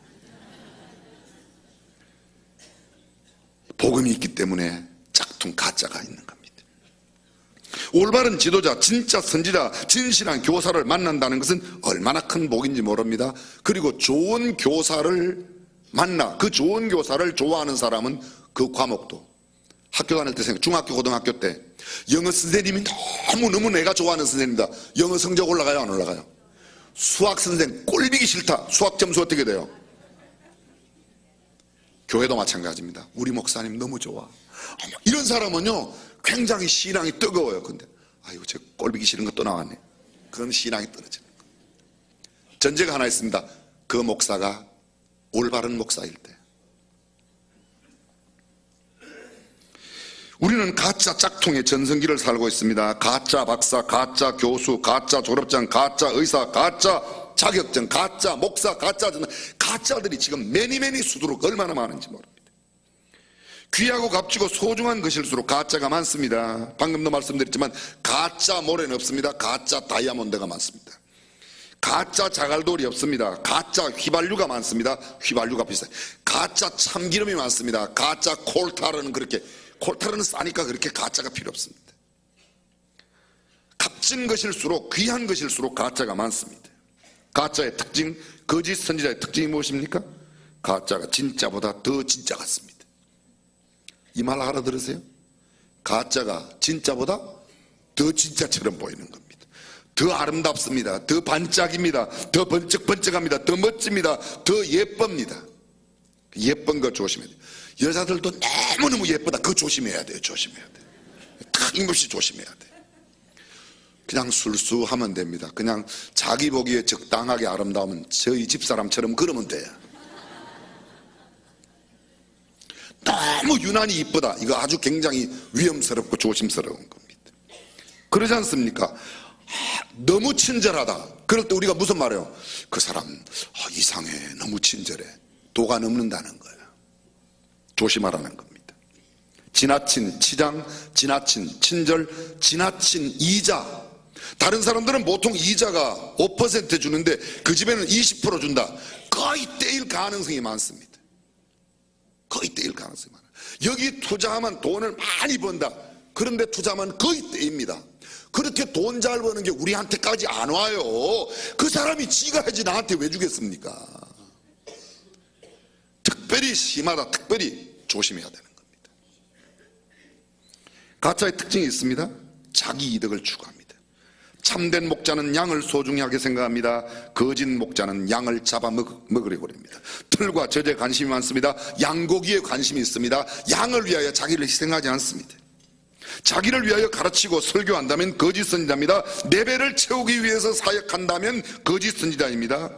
복음이 있기 때문에 짝퉁 가짜가 있는 겁니다. 올바른 지도자, 진짜 선지자, 진실한 교사를 만난다는 것은 얼마나 큰 복인지 모릅니다. 그리고 좋은 교사를 만나, 그 좋은 교사를 좋아하는 사람은 그 과목도 학교 다닐 때 중학교, 고등학교 때 영어 선생님이 너무너무 내가 좋아하는 선생님이다. 영어 성적 올라가요, 안 올라가요? 수학 선생 꼴비기 싫다. 수학 점수 어떻게 돼요? 교회도 마찬가지입니다. 우리 목사님 너무 좋아. 이런 사람은요 굉장히 신앙이 뜨거워요. 근데 아이고 저 꼴비기 싫은 거 또 나왔네. 그건 신앙이 떨어지는 거예요. 전제가 하나 있습니다. 그 목사가 올바른 목사일 때. 우리는 가짜 짝퉁의 전성기를 살고 있습니다. 가짜 박사, 가짜 교수, 가짜 졸업장, 가짜 의사, 가짜 자격증, 가짜 목사, 가짜 전사, 가짜들이 지금 매니매니 수두룩 얼마나 많은지 모릅니다. 귀하고 값지고 소중한 것일수록 가짜가 많습니다. 방금도 말씀드렸지만 가짜 모래는 없습니다. 가짜 다이아몬드가 많습니다. 가짜 자갈돌이 없습니다. 가짜 휘발유가 많습니다. 휘발유가 비싸요. 가짜 참기름이 많습니다. 가짜 콜타르는 콜타르는 싸니까 그렇게 가짜가 필요 없습니다. 값진 것일수록, 귀한 것일수록 가짜가 많습니다. 가짜의 특징, 거짓 선지자의 특징이 무엇입니까? 가짜가 진짜보다 더 진짜 같습니다. 이 말 알아들으세요? 가짜가 진짜보다 더 진짜처럼 보이는 겁니다. 더 아름답습니다. 더 반짝입니다. 더 번쩍번쩍합니다. 더 멋집니다. 더 예쁩니다. 예쁜 거 조심해야 돼요. 여자들도 너무너무 예쁘다. 그거 조심해야 돼요. 조심해야 돼요. 틀림없이 조심해야 돼요. 그냥 술수하면 됩니다. 그냥 자기 보기에 적당하게 아름다우면 저희 집사람처럼 그러면 돼요. 너무 유난히 이쁘다. 이거 아주 굉장히 위험스럽고 조심스러운 겁니다. 그러지 않습니까? 너무 친절하다. 그럴 때 우리가 무슨 말해요? 그 사람 이상해. 너무 친절해. 도가 넘는다는 거예요. 조심하라는 겁니다. 지나친 치장, 지나친 친절, 지나친 이자. 다른 사람들은 보통 이자가 5% 주는데 그 집에는 20% 준다. 거의 떼일 가능성이 많습니다. 거의 떼일 가능성이 많아요. 여기 투자하면 돈을 많이 번다. 그런데 투자하면 거의 떼입니다. 그렇게 돈 잘 버는 게 우리한테까지 안 와요. 그 사람이 지가 해야지 나한테 왜 주겠습니까? 특별히 심하다. 특별히 조심해야 되는 겁니다. 가짜의 특징이 있습니다. 자기 이득을 추구합니다. 참된 목자는 양을 소중하게 생각합니다. 거짓 목자는 양을 잡아먹으려고 합니다. 틀과 젖에 관심이 많습니다. 양고기에 관심이 있습니다. 양을 위하여 자기를 희생하지 않습니다. 자기를 위하여 가르치고 설교한다면 거짓 선지자입니다. 내 배를 채우기 위해서 사역한다면 거짓 선지자입니다.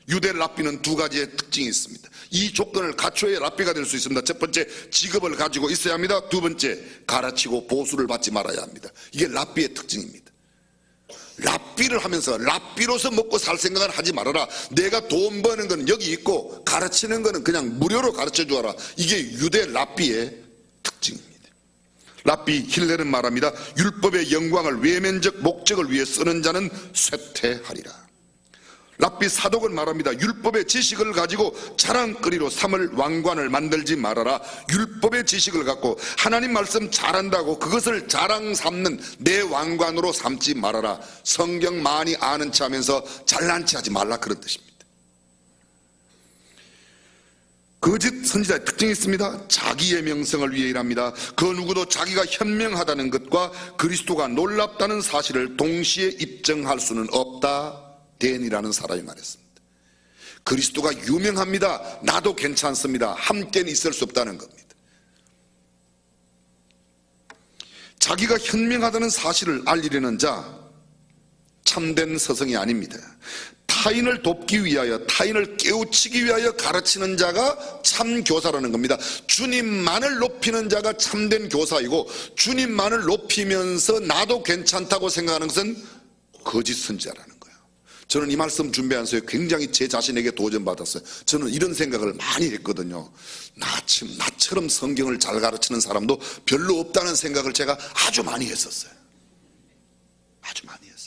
유대 랍비는 두 가지의 특징이 있습니다. 이 조건을 갖춰야 랍비가 될 수 있습니다. 첫 번째, 직업을 가지고 있어야 합니다. 두 번째, 가르치고 보수를 받지 말아야 합니다. 이게 랍비의 특징입니다. 랍비를 하면서 랍비로서 먹고 살 생각을 하지 말아라. 내가 돈 버는 건 여기 있고 가르치는 거는 그냥 무료로 가르쳐 주어라. 이게 유대 랍비의 특징입니다. 랍비 힐렐은 말합니다. 율법의 영광을 외면적 목적을 위해 쓰는 자는 쇠퇴하리라. 랍비 사독은 말합니다. 율법의 지식을 가지고 자랑거리로 삼을 왕관을 만들지 말아라. 율법의 지식을 갖고 하나님 말씀 잘한다고 그것을 자랑 삼는 내 왕관으로 삼지 말아라. 성경 많이 아는 체 하면서 잘난 체 하지 말라, 그런 뜻입니다. 거짓 선지자의 특징이 있습니다. 자기의 명성을 위해 일합니다. 그 누구도 자기가 현명하다는 것과 그리스도가 놀랍다는 사실을 동시에 입증할 수는 없다. 댄이라는 사람이 말했습니다. 그리스도가 유명합니다. 나도 괜찮습니다. 함께는 있을 수 없다는 겁니다. 자기가 현명하다는 사실을 알리려는 자, 참된 서성이 아닙니다. 타인을 돕기 위하여, 타인을 깨우치기 위하여 가르치는 자가 참 교사라는 겁니다. 주님만을 높이는 자가 참된 교사이고, 주님만을 높이면서 나도 괜찮다고 생각하는 것은 거짓 선지자라는 거예요. 저는 이 말씀 준비하면서 굉장히 제 자신에게 도전받았어요. 저는 이런 생각을 많이 했거든요. 나처럼 성경을 잘 가르치는 사람도 별로 없다는 생각을 제가 아주 많이 했었어요. 아주 많이 했었어요.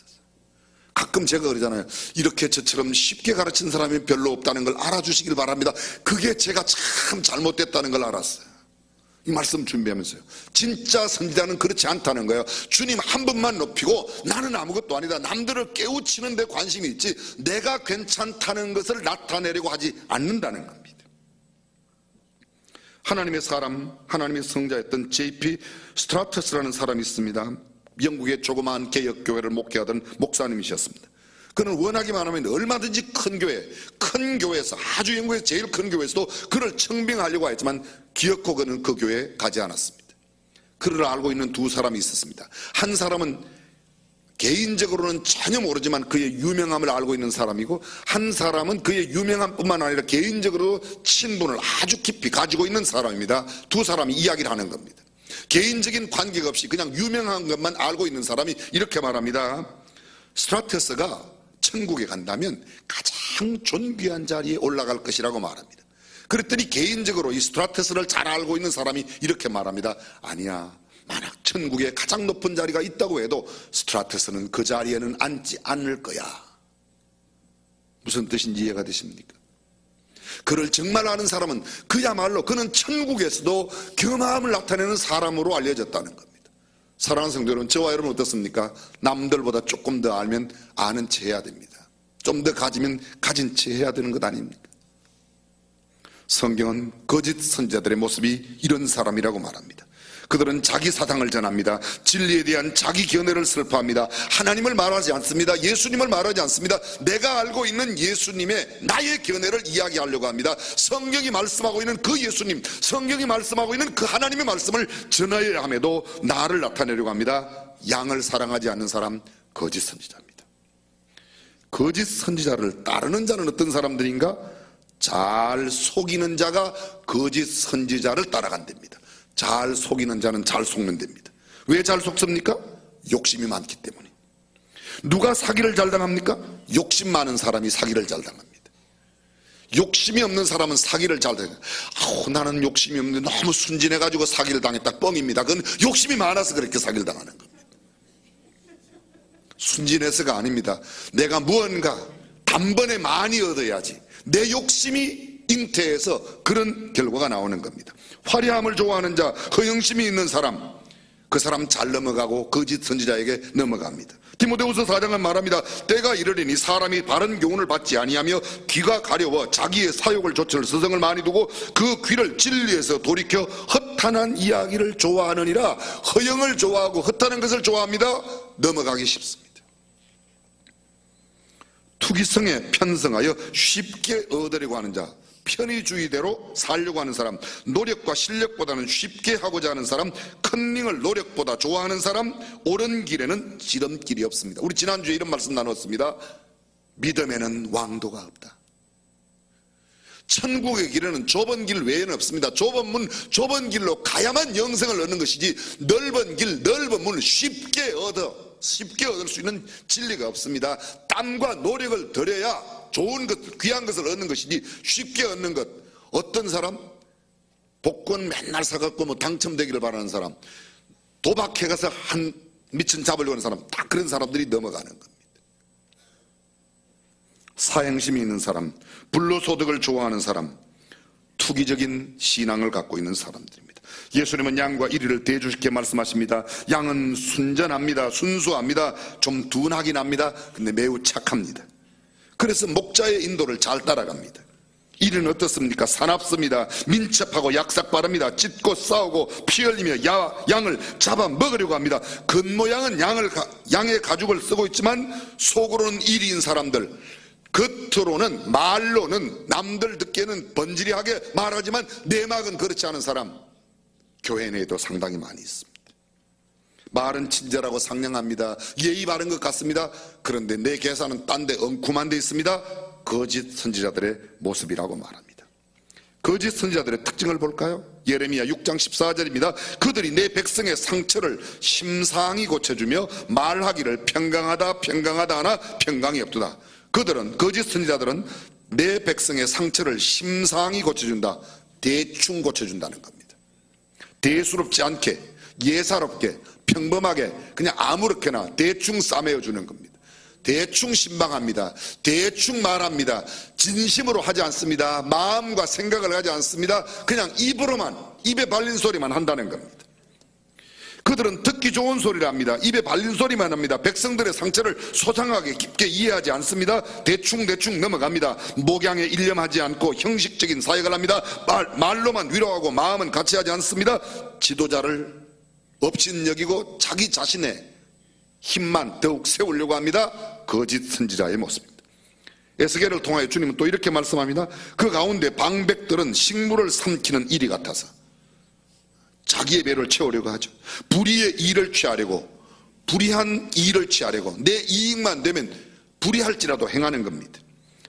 가끔 제가 그러잖아요. 이렇게 저처럼 쉽게 가르치는 사람이 별로 없다는 걸 알아주시길 바랍니다. 그게 제가 참 잘못됐다는 걸 알았어요. 이 말씀 준비하면서요. 진짜 선지자는 그렇지 않다는 거예요. 주님 한 분만 높이고 나는 아무것도 아니다. 남들을 깨우치는 데 관심이 있지 내가 괜찮다는 것을 나타내려고 하지 않는다는 겁니다. 하나님의 사람, 하나님의 성자였던 J.P. 스트라터스라는 사람이 있습니다. 영국의 조그마한 개혁교회를 목회하던 목사님이셨습니다. 그는 원하기만 하면 얼마든지 큰 교회에서, 아주 영국에서 제일 큰 교회에서도 그를 청빙하려고 했지만 기어코 그는 그 교회에 가지 않았습니다. 그를 알고 있는 두 사람이 있었습니다. 한 사람은 개인적으로는 전혀 모르지만 그의 유명함을 알고 있는 사람이고, 한 사람은 그의 유명함뿐만 아니라 개인적으로 친분을 아주 깊이 가지고 있는 사람입니다. 두 사람이 이야기를 하는 겁니다. 개인적인 관계가 없이 그냥 유명한 것만 알고 있는 사람이 이렇게 말합니다. 스트라터스가 천국에 간다면 가장 존귀한 자리에 올라갈 것이라고 말합니다. 그랬더니 개인적으로 이 스트라터스를 잘 알고 있는 사람이 이렇게 말합니다. 아니야, 만약 천국에 가장 높은 자리가 있다고 해도 스트라터스는 그 자리에는 앉지 않을 거야. 무슨 뜻인지 이해가 되십니까? 그를 정말 아는 사람은 그야말로 그는 천국에서도 겸함을 나타내는 사람으로 알려졌다는 겁니다. 사랑하는 성도 여러분, 저와 여러분 어떻습니까? 남들보다 조금 더 알면 아는 체 해야 됩니다. 좀 더 가지면 가진 체 해야 되는 것 아닙니까? 성경은 거짓 선지자들의 모습이 이런 사람이라고 말합니다. 그들은 자기 사상을 전합니다. 진리에 대한 자기 견해를 설파합니다. 하나님을 말하지 않습니다. 예수님을 말하지 않습니다. 내가 알고 있는 예수님의 나의 견해를 이야기하려고 합니다. 성경이 말씀하고 있는 그 예수님, 성경이 말씀하고 있는 그 하나님의 말씀을 전해야 함에도 나를 나타내려고 합니다. 양을 사랑하지 않는 사람, 거짓 선지자입니다. 거짓 선지자를 따르는 자는 어떤 사람들인가? 잘 속이는 자가 거짓 선지자를 따라간답니다. 잘 속이는 자는 잘 속는 됩니다. 왜 잘 속습니까? 욕심이 많기 때문에. 누가 사기를 잘 당합니까? 욕심 많은 사람이 사기를 잘 당합니다. 욕심이 없는 사람은 사기를 잘 당해요. 나는 욕심이 없는데 너무 순진해가지고 사기를 당했다. 뻥입니다. 그건 욕심이 많아서 그렇게 사기를 당하는 겁니다. 순진해서가 아닙니다. 내가 무언가 단번에 많이 얻어야지. 내 욕심이 잉태해서 그런 결과가 나오는 겁니다. 화려함을 좋아하는 자, 허영심이 있는 사람, 그 사람 잘 넘어가고 거짓 선지자에게 넘어갑니다. 디모데후서 4장은 말합니다. 때가 이르리니 사람이 바른 교훈을 받지 아니하며 귀가 가려워 자기의 사욕을 좇을 스승을 많이 두고 그 귀를 진리에서 돌이켜 허탄한 이야기를 좋아하느니라. 허영을 좋아하고 허탄한 것을 좋아합니다. 넘어가기 쉽습니다. 투기성에 편성하여 쉽게 얻으려고 하는 자, 편의주의대로 살려고 하는 사람, 노력과 실력보다는 쉽게 하고자 하는 사람, 컨닝을 노력보다 좋아하는 사람, 옳은 길에는 지름길이 없습니다. 우리 지난주에 이런 말씀 나눴습니다. 믿음에는 왕도가 없다. 천국의 길에는 좁은 길 외에는 없습니다. 좁은 문, 좁은 길로 가야만 영생을 얻는 것이지 넓은 길, 넓은 문을 쉽게 얻을 수 있는 진리가 없습니다. 땀과 노력을 들여야 좋은 것, 귀한 것을 얻는 것이지 쉽게 얻는 것. 어떤 사람? 복권 맨날 사갖고 뭐 당첨되기를 바라는 사람, 도박해가서 한 미천 잡으려고 하는 사람, 다 그런 사람들이 넘어가는 겁니다. 사행심이 있는 사람, 불로소득을 좋아하는 사람, 투기적인 신앙을 갖고 있는 사람들입니다. 예수님은 양과 이리를 대조시켜 말씀하십니다. 양은 순전합니다. 순수합니다. 좀 둔하긴 합니다. 근데 매우 착합니다. 그래서 목자의 인도를 잘 따라갑니다. 이리는 어떻습니까? 사납습니다. 민첩하고 약삭 빠릅니다. 찢고 싸우고 피 흘리며 양을 잡아 먹으려고 합니다. 겉모양은 양의 가죽을 쓰고 있지만 속으로는 이리인 사람들, 겉으로는 말로는 남들 듣기에는 번지르하게 말하지만 내막은 그렇지 않은 사람, 교회 내에도 상당히 많이 있습니다. 말은 친절하고 상냥합니다. 예의 바른 것 같습니다. 그런데 내 계산은 딴 데 엉큼한 데 있습니다. 거짓 선지자들의 모습이라고 말합니다. 거짓 선지자들의 특징을 볼까요? 예레미야 6장 14절입니다. 그들이 내 백성의 상처를 심상히 고쳐주며 말하기를 평강하다 하나 평강이 없도다. 그들은, 거짓 선지자들은 내 백성의 상처를 심상히 고쳐준다. 대충 고쳐준다는 겁니다. 대수롭지 않게, 예사롭게, 평범하게, 그냥 아무렇게나 대충 싸매어주는 겁니다. 대충 신방합니다. 대충 말합니다. 진심으로 하지 않습니다. 마음과 생각을 하지 않습니다. 그냥 입으로만, 입에 발린 소리만 한다는 겁니다. 그들은 듣기 좋은 소리를 합니다. 입에 발린 소리만 합니다. 백성들의 상처를 소상하게 깊게 이해하지 않습니다. 대충 넘어갑니다. 목양에 일념하지 않고 형식적인 사역을 합니다. 말로만 위로하고 마음은 같이 하지 않습니다. 지도자를 업신여기고 자기 자신의 힘만 더욱 세우려고 합니다. 거짓 선지자의 모습입니다. 에스겔을 통하여 주님은 또 이렇게 말씀합니다. 그 가운데 방백들은 식물을 삼키는 이리 같아서 자기의 배를 채우려고 하죠. 불의의 일을 취하려고, 불의한 일을 취하려고, 내 이익만 되면 불의할지라도 행하는 겁니다.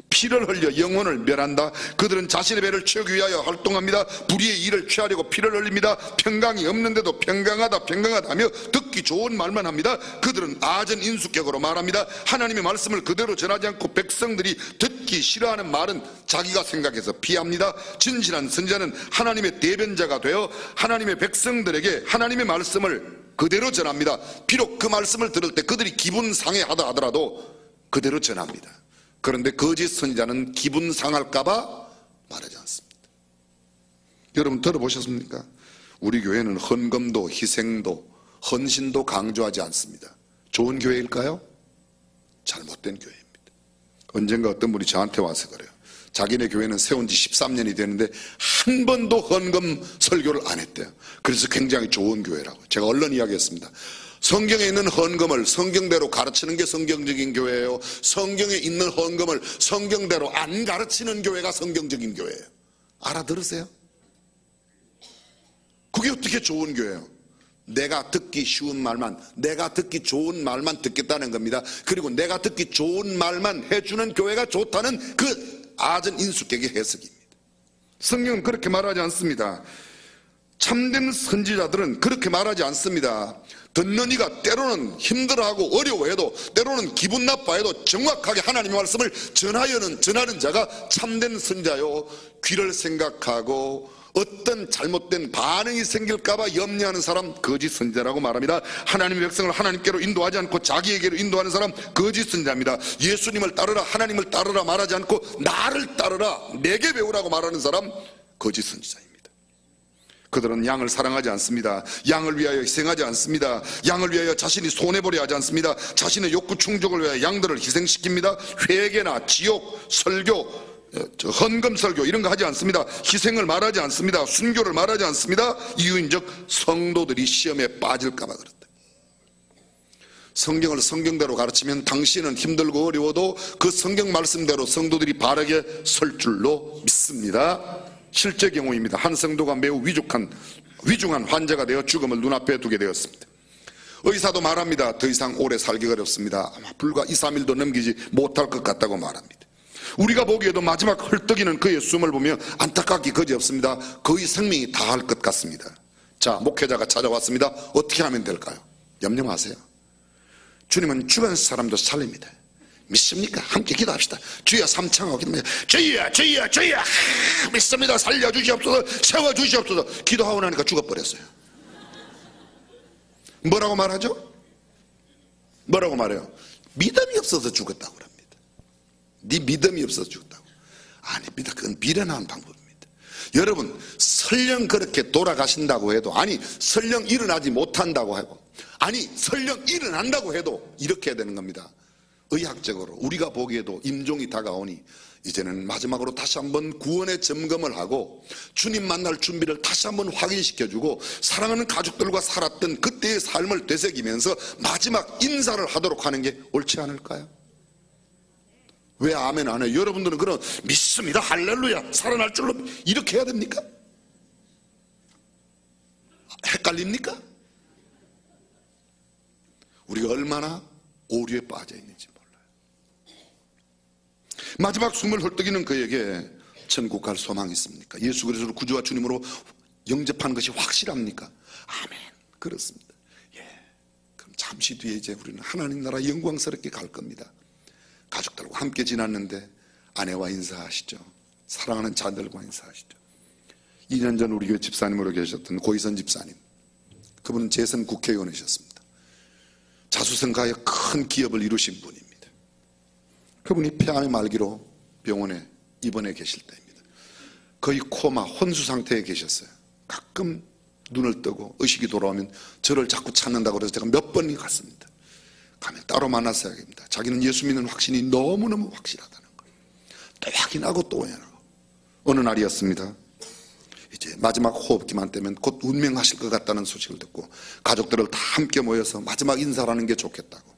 피를 흘려 영혼을 멸한다. 그들은 자신의 배를 채우기 위하여 활동합니다. 불의의 일을 취하려고 피를 흘립니다. 평강이 없는데도 평강하다 하며 듣기 좋은 말만 합니다. 그들은 아전 인수격으로 말합니다. 하나님의 말씀을 그대로 전하지 않고 백성들이 듣기 싫어하는 말은 자기가 생각해서 피합니다. 진실한 선지자는 하나님의 대변자가 되어 하나님의 백성들에게 하나님의 말씀을 그대로 전합니다. 비록 그 말씀을 들을 때 그들이 기분 상해하다 하더라도 그대로 전합니다. 그런데 거짓 선지자는 기분 상할까봐 말하지 않습니다. 여러분 들어보셨습니까? 우리 교회는 헌금도 희생도 헌신도 강조하지 않습니다. 좋은 교회일까요? 잘못된 교회입니다. 언젠가 어떤 분이 저한테 와서 그래요. 자기네 교회는 세운 지 13년이 되는데 한 번도 헌금 설교를 안 했대요. 그래서 굉장히 좋은 교회라고. 제가 얼른 이야기했습니다. 성경에 있는 헌금을 성경대로 가르치는 게 성경적인 교회예요. 성경에 있는 헌금을 성경대로 안 가르치는 교회가 성경적인 교회예요. 알아들으세요? 그게 어떻게 좋은 교회예요? 내가 듣기 쉬운 말만, 내가 듣기 좋은 말만 듣겠다는 겁니다. 그리고 내가 듣기 좋은 말만 해주는 교회가 좋다는 그 아전 인수격의 해석입니다. 성경은 그렇게 말하지 않습니다. 참된 선지자들은 그렇게 말하지 않습니다. 듣는 이가 때로는 힘들어하고 어려워해도 때로는 기분 나빠해도 정확하게 하나님의 말씀을 전하는 자가 참된 선지자요, 귀를 생각하고 어떤 잘못된 반응이 생길까봐 염려하는 사람 거짓 선지자라고 말합니다. 하나님의 백성을 하나님께로 인도하지 않고 자기에게로 인도하는 사람 거짓 선지자입니다. 예수님을 따르라, 하나님을 따르라 말하지 않고 나를 따르라, 내게 배우라고 말하는 사람 거짓 선지자입니다. 그들은 양을 사랑하지 않습니다. 양을 위하여 희생하지 않습니다. 양을 위하여 자신이 손해보려 하지 않습니다. 자신의 욕구 충족을 위하여 양들을 희생시킵니다. 회개나 지옥, 설교, 헌금 설교 이런 거 하지 않습니다. 희생을 말하지 않습니다. 순교를 말하지 않습니다. 이유인즉 성도들이 시험에 빠질까 봐 그렇다. 성경을 성경대로 가르치면 당신은 힘들고 어려워도 그 성경 말씀대로 성도들이 바르게 설 줄로 믿습니다. 실제 경우입니다. 한 성도가 매우 위중한 환자가 되어 죽음을 눈앞에 두게 되었습니다. 의사도 말합니다. 더 이상 오래 살기 어렵습니다. 아마 불과 2, 3일도 넘기지 못할 것 같다고 말합니다. 우리가 보기에도 마지막 헐떡이는 그의 숨을 보며 안타깝기 그지없습니다. 거의 생명이 다할 것 같습니다. 자, 목회자가 찾아왔습니다. 어떻게 하면 될까요? 염려 마세요. 주님은 주변 사람도 살립니다. 믿습니까? 함께 기도합시다. 주여 삼창하고 기도합니다. 주여 주여 주여 믿습니다. 살려주시옵소서, 세워주시옵소서. 기도하고 나니까 죽어버렸어요. 뭐라고 말하죠? 뭐라고 말해요? 믿음이 없어서 죽었다고 합니다. 네 믿음이 없어서 죽었다고. 아닙니다. 그건 미련한 방법입니다. 여러분, 설령 그렇게 돌아가신다고 해도, 아니 설령 일어나지 못한다고 하고, 아니 설령 일어난다고 해도 이렇게 해야 되는 겁니다. 의학적으로 우리가 보기에도 임종이 다가오니 이제는 마지막으로 다시 한번 구원의 점검을 하고 주님 만날 준비를 다시 한번 확인시켜주고 사랑하는 가족들과 살았던 그때의 삶을 되새기면서 마지막 인사를 하도록 하는 게 옳지 않을까요? 왜 아멘 안 해요? 여러분들은 그럼 믿습니다, 할렐루야, 살아날 줄로 이렇게 해야 됩니까? 헷갈립니까? 우리가 얼마나 오류에 빠져 있는지 몰라요. 마지막 숨을 헐떡이는 그에게 천국 갈 소망이 있습니까? 예수 그리스도를 구주와 주님으로 영접한 것이 확실합니까? 아멘. 그렇습니다. 예. 그럼 잠시 뒤에 이제 우리는 하나님 나라 영광스럽게 갈 겁니다. 가족들과 함께 지났는데 아내와 인사하시죠. 사랑하는 자들과 인사하시죠. 2년 전 우리 교회 집사님으로 계셨던 고희선 집사님, 그분은 재선 국회의원이셨습니다. 자수성가에 큰 기업을 이루신 분입니다. 그분이 폐암의 말기로 병원에 입원해 계실 때입니다. 거의 코마, 혼수 상태에 계셨어요. 가끔 눈을 뜨고 의식이 돌아오면 저를 자꾸 찾는다고 해서 제가 몇 번이 갔습니다. 가면 따로 만났어야 됩니다. 자기는 예수 믿는 확신이 너무너무 확실하다는 거예요. 또 확인하고 또 확인하고. 어느 날이었습니다. 이제 마지막 호흡기만 떼면 곧 운명하실 것 같다는 소식을 듣고 가족들을 다 함께 모여서 마지막 인사를 하는 게 좋겠다고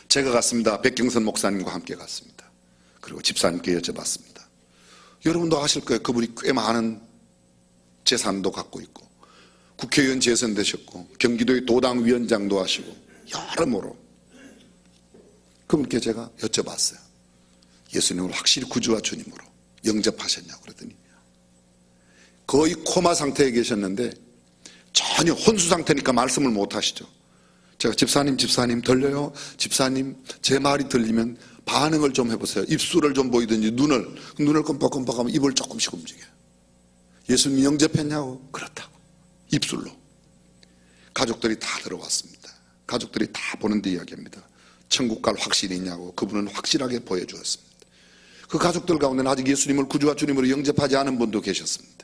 제가 갔습니다. 백경선 목사님과 함께 갔습니다. 그리고 집사님께 여쭤봤습니다. 여러분도 아실 거예요. 그분이 꽤 많은 재산도 갖고 있고 국회의원 재선되셨고 경기도의 도당위원장도 하시고 여러모로 그분께 제가 여쭤봤어요. 예수님을 확실히 구주와 주님으로 영접하셨냐고 그랬더니 거의 코마 상태에 계셨는데 전혀 혼수 상태니까 말씀을 못 하시죠. 제가 집사님 들려요? 집사님 제 말이 들리면 반응을 좀 해보세요. 입술을 좀 보이든지 눈을 껌뻑껌뻑하면 입을 조금씩 움직여요. 예수님 영접했냐고? 그렇다고. 입술로. 가족들이 다 들어왔습니다. 가족들이 다 보는데 이야기합니다. 천국 갈 확신이 있냐고. 그분은 확실하게 보여주었습니다. 그 가족들 가운데는 아직 예수님을 구주와 주님으로 영접하지 않은 분도 계셨습니다.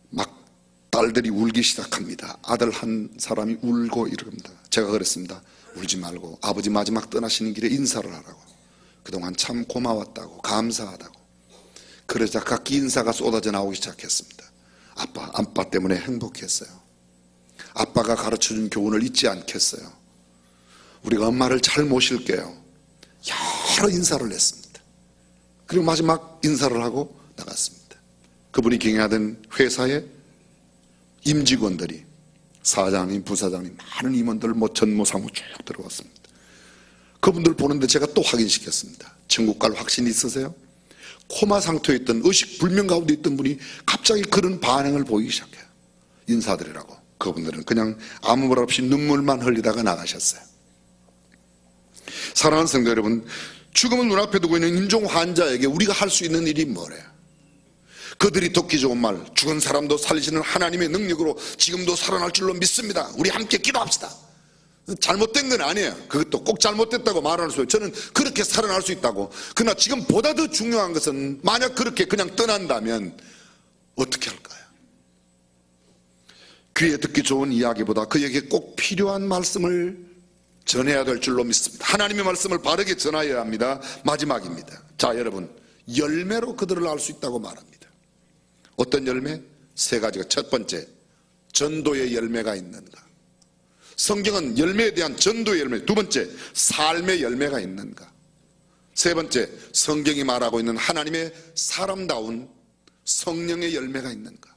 막 딸들이 울기 시작합니다. 아들 한 사람이 울고 이럽니다. 제가 그랬습니다. 울지 말고 아버지 마지막 떠나시는 길에 인사를 하라고. 그동안 참 고마웠다고, 감사하다고. 그러자 각기 인사가 쏟아져 나오기 시작했습니다. 아빠 때문에 행복했어요. 아빠가 가르쳐준 교훈을 잊지 않겠어요. 우리가 엄마를 잘 모실게요. 여러 인사를 했습니다. 그리고 마지막 인사를 하고 나갔습니다. 그분이 경영하던 회사에 임직원들이 사장님, 부사장님, 많은 임원들 전무, 사무 쭉 들어왔습니다. 그분들 보는데 제가 또 확인시켰습니다. 천국 갈 확신이 있으세요? 코마 상태에 있던 의식불명 가운데 있던 분이 갑자기 그런 반응을 보이기 시작해요. 인사드리라고. 그분들은 그냥 아무 말 없이 눈물만 흘리다가 나가셨어요. 사랑하는 성도 여러분, 죽음을 눈앞에 두고 있는 임종 환자에게 우리가 할 수 있는 일이 뭐래요? 그들이 듣기 좋은 말, 죽은 사람도 살리시는 하나님의 능력으로 지금도 살아날 줄로 믿습니다. 우리 함께 기도합시다. 잘못된 건 아니에요. 그것도 꼭 잘못됐다고 말할 수 있어요. 저는 그렇게 살아날 수 있다고. 그러나 지금 보다 더 중요한 것은 만약 그렇게 그냥 떠난다면 어떻게 할까요? 귀에 듣기 좋은 이야기보다 그에게 꼭 필요한 말씀을 전해야 될 줄로 믿습니다. 하나님의 말씀을 바르게 전하여야 합니다. 마지막입니다. 자, 여러분, 열매로 그들을 알 수 있다고 말합니다. 어떤 열매? 세 가지가. 첫 번째, 전도의 열매가 있는가? 성경은 열매에 대한 전도의 열매. 두 번째, 삶의 열매가 있는가? 세 번째, 성경이 말하고 있는 하나님의 사람다운 성령의 열매가 있는가?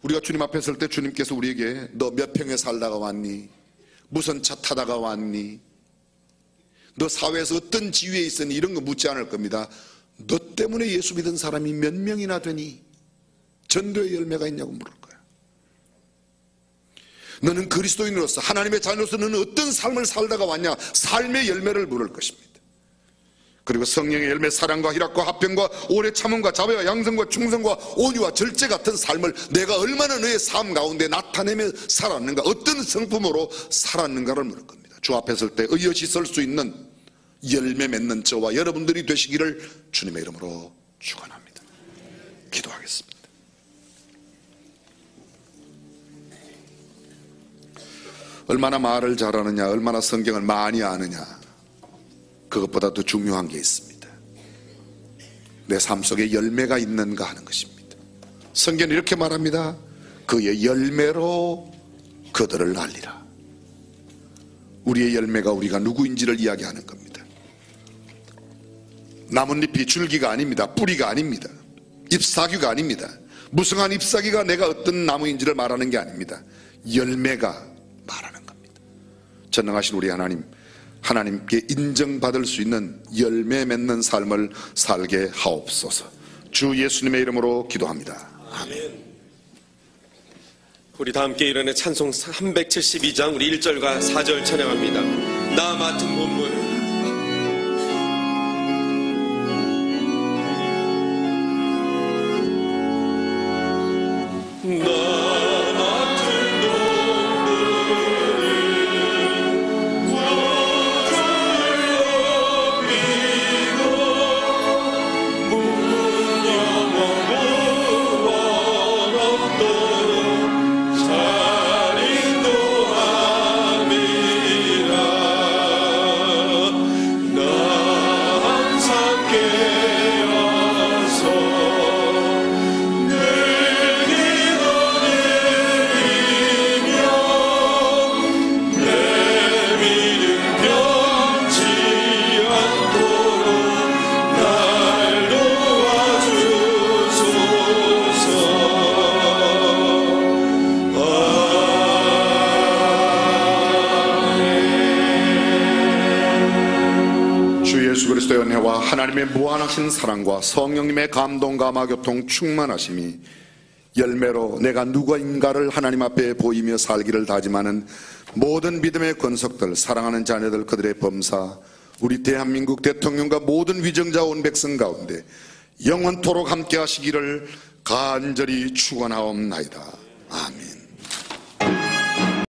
우리가 주님 앞에 설 때 주님께서 우리에게 너 몇 평에 살다가 왔니? 무슨 차 타다가 왔니? 너 사회에서 어떤 지위에 있었니? 이런 거 묻지 않을 겁니다. 너 때문에 예수 믿은 사람이 몇 명이나 되니? 전도의 열매가 있냐고 물을 거야. 너는 그리스도인으로서 하나님의 자녀로서 너는 어떤 삶을 살다가 왔냐? 삶의 열매를 물을 것입니다. 그리고 성령의 열매, 사랑과 희락과 화평과 오래 참음과 자비와 양성과 충성과 온유와 절제 같은 삶을 내가 얼마나 너의 삶 가운데 나타내며 살았는가, 어떤 성품으로 살았는가를 물을 겁니다. 주 앞에 설 때 의젓이 설 수 있는 열매 맺는 저와 여러분들이 되시기를 주님의 이름으로 축원합니다. 기도하겠습니다. 얼마나 말을 잘하느냐, 얼마나 성경을 많이 아느냐, 그것보다 더 중요한 게 있습니다. 내 삶 속에 열매가 있는가 하는 것입니다. 성경은 이렇게 말합니다. 그의 열매로 그들을 알리라. 우리의 열매가 우리가 누구인지를 이야기하는 겁니다. 나뭇잎이 줄기가 아닙니다. 뿌리가 아닙니다. 잎사귀가 아닙니다. 무성한 잎사귀가 내가 어떤 나무인지를 말하는 게 아닙니다. 열매가 말하는 겁니다. 전능하신 우리 하나님, 하나님께 인정받을 수 있는 열매 맺는 삶을 살게 하옵소서. 주 예수님의 이름으로 기도합니다. 아멘. 우리 다 함께 일어나 찬송 372장 우리 1절과 4절 찬양합니다. 나 맡은 본분. 하나님의 무한하신 사랑과 성령님의 감동, 감화, 교통, 충만하심이 열매로 내가 누구인가를 하나님 앞에 보이며 살기를 다짐하는 모든 믿음의 권속들, 사랑하는 자녀들, 그들의 범사, 우리 대한민국 대통령과 모든 위정자 온 백성 가운데 영원토록 함께 하시기를 간절히 축원하옵나이다. 아멘.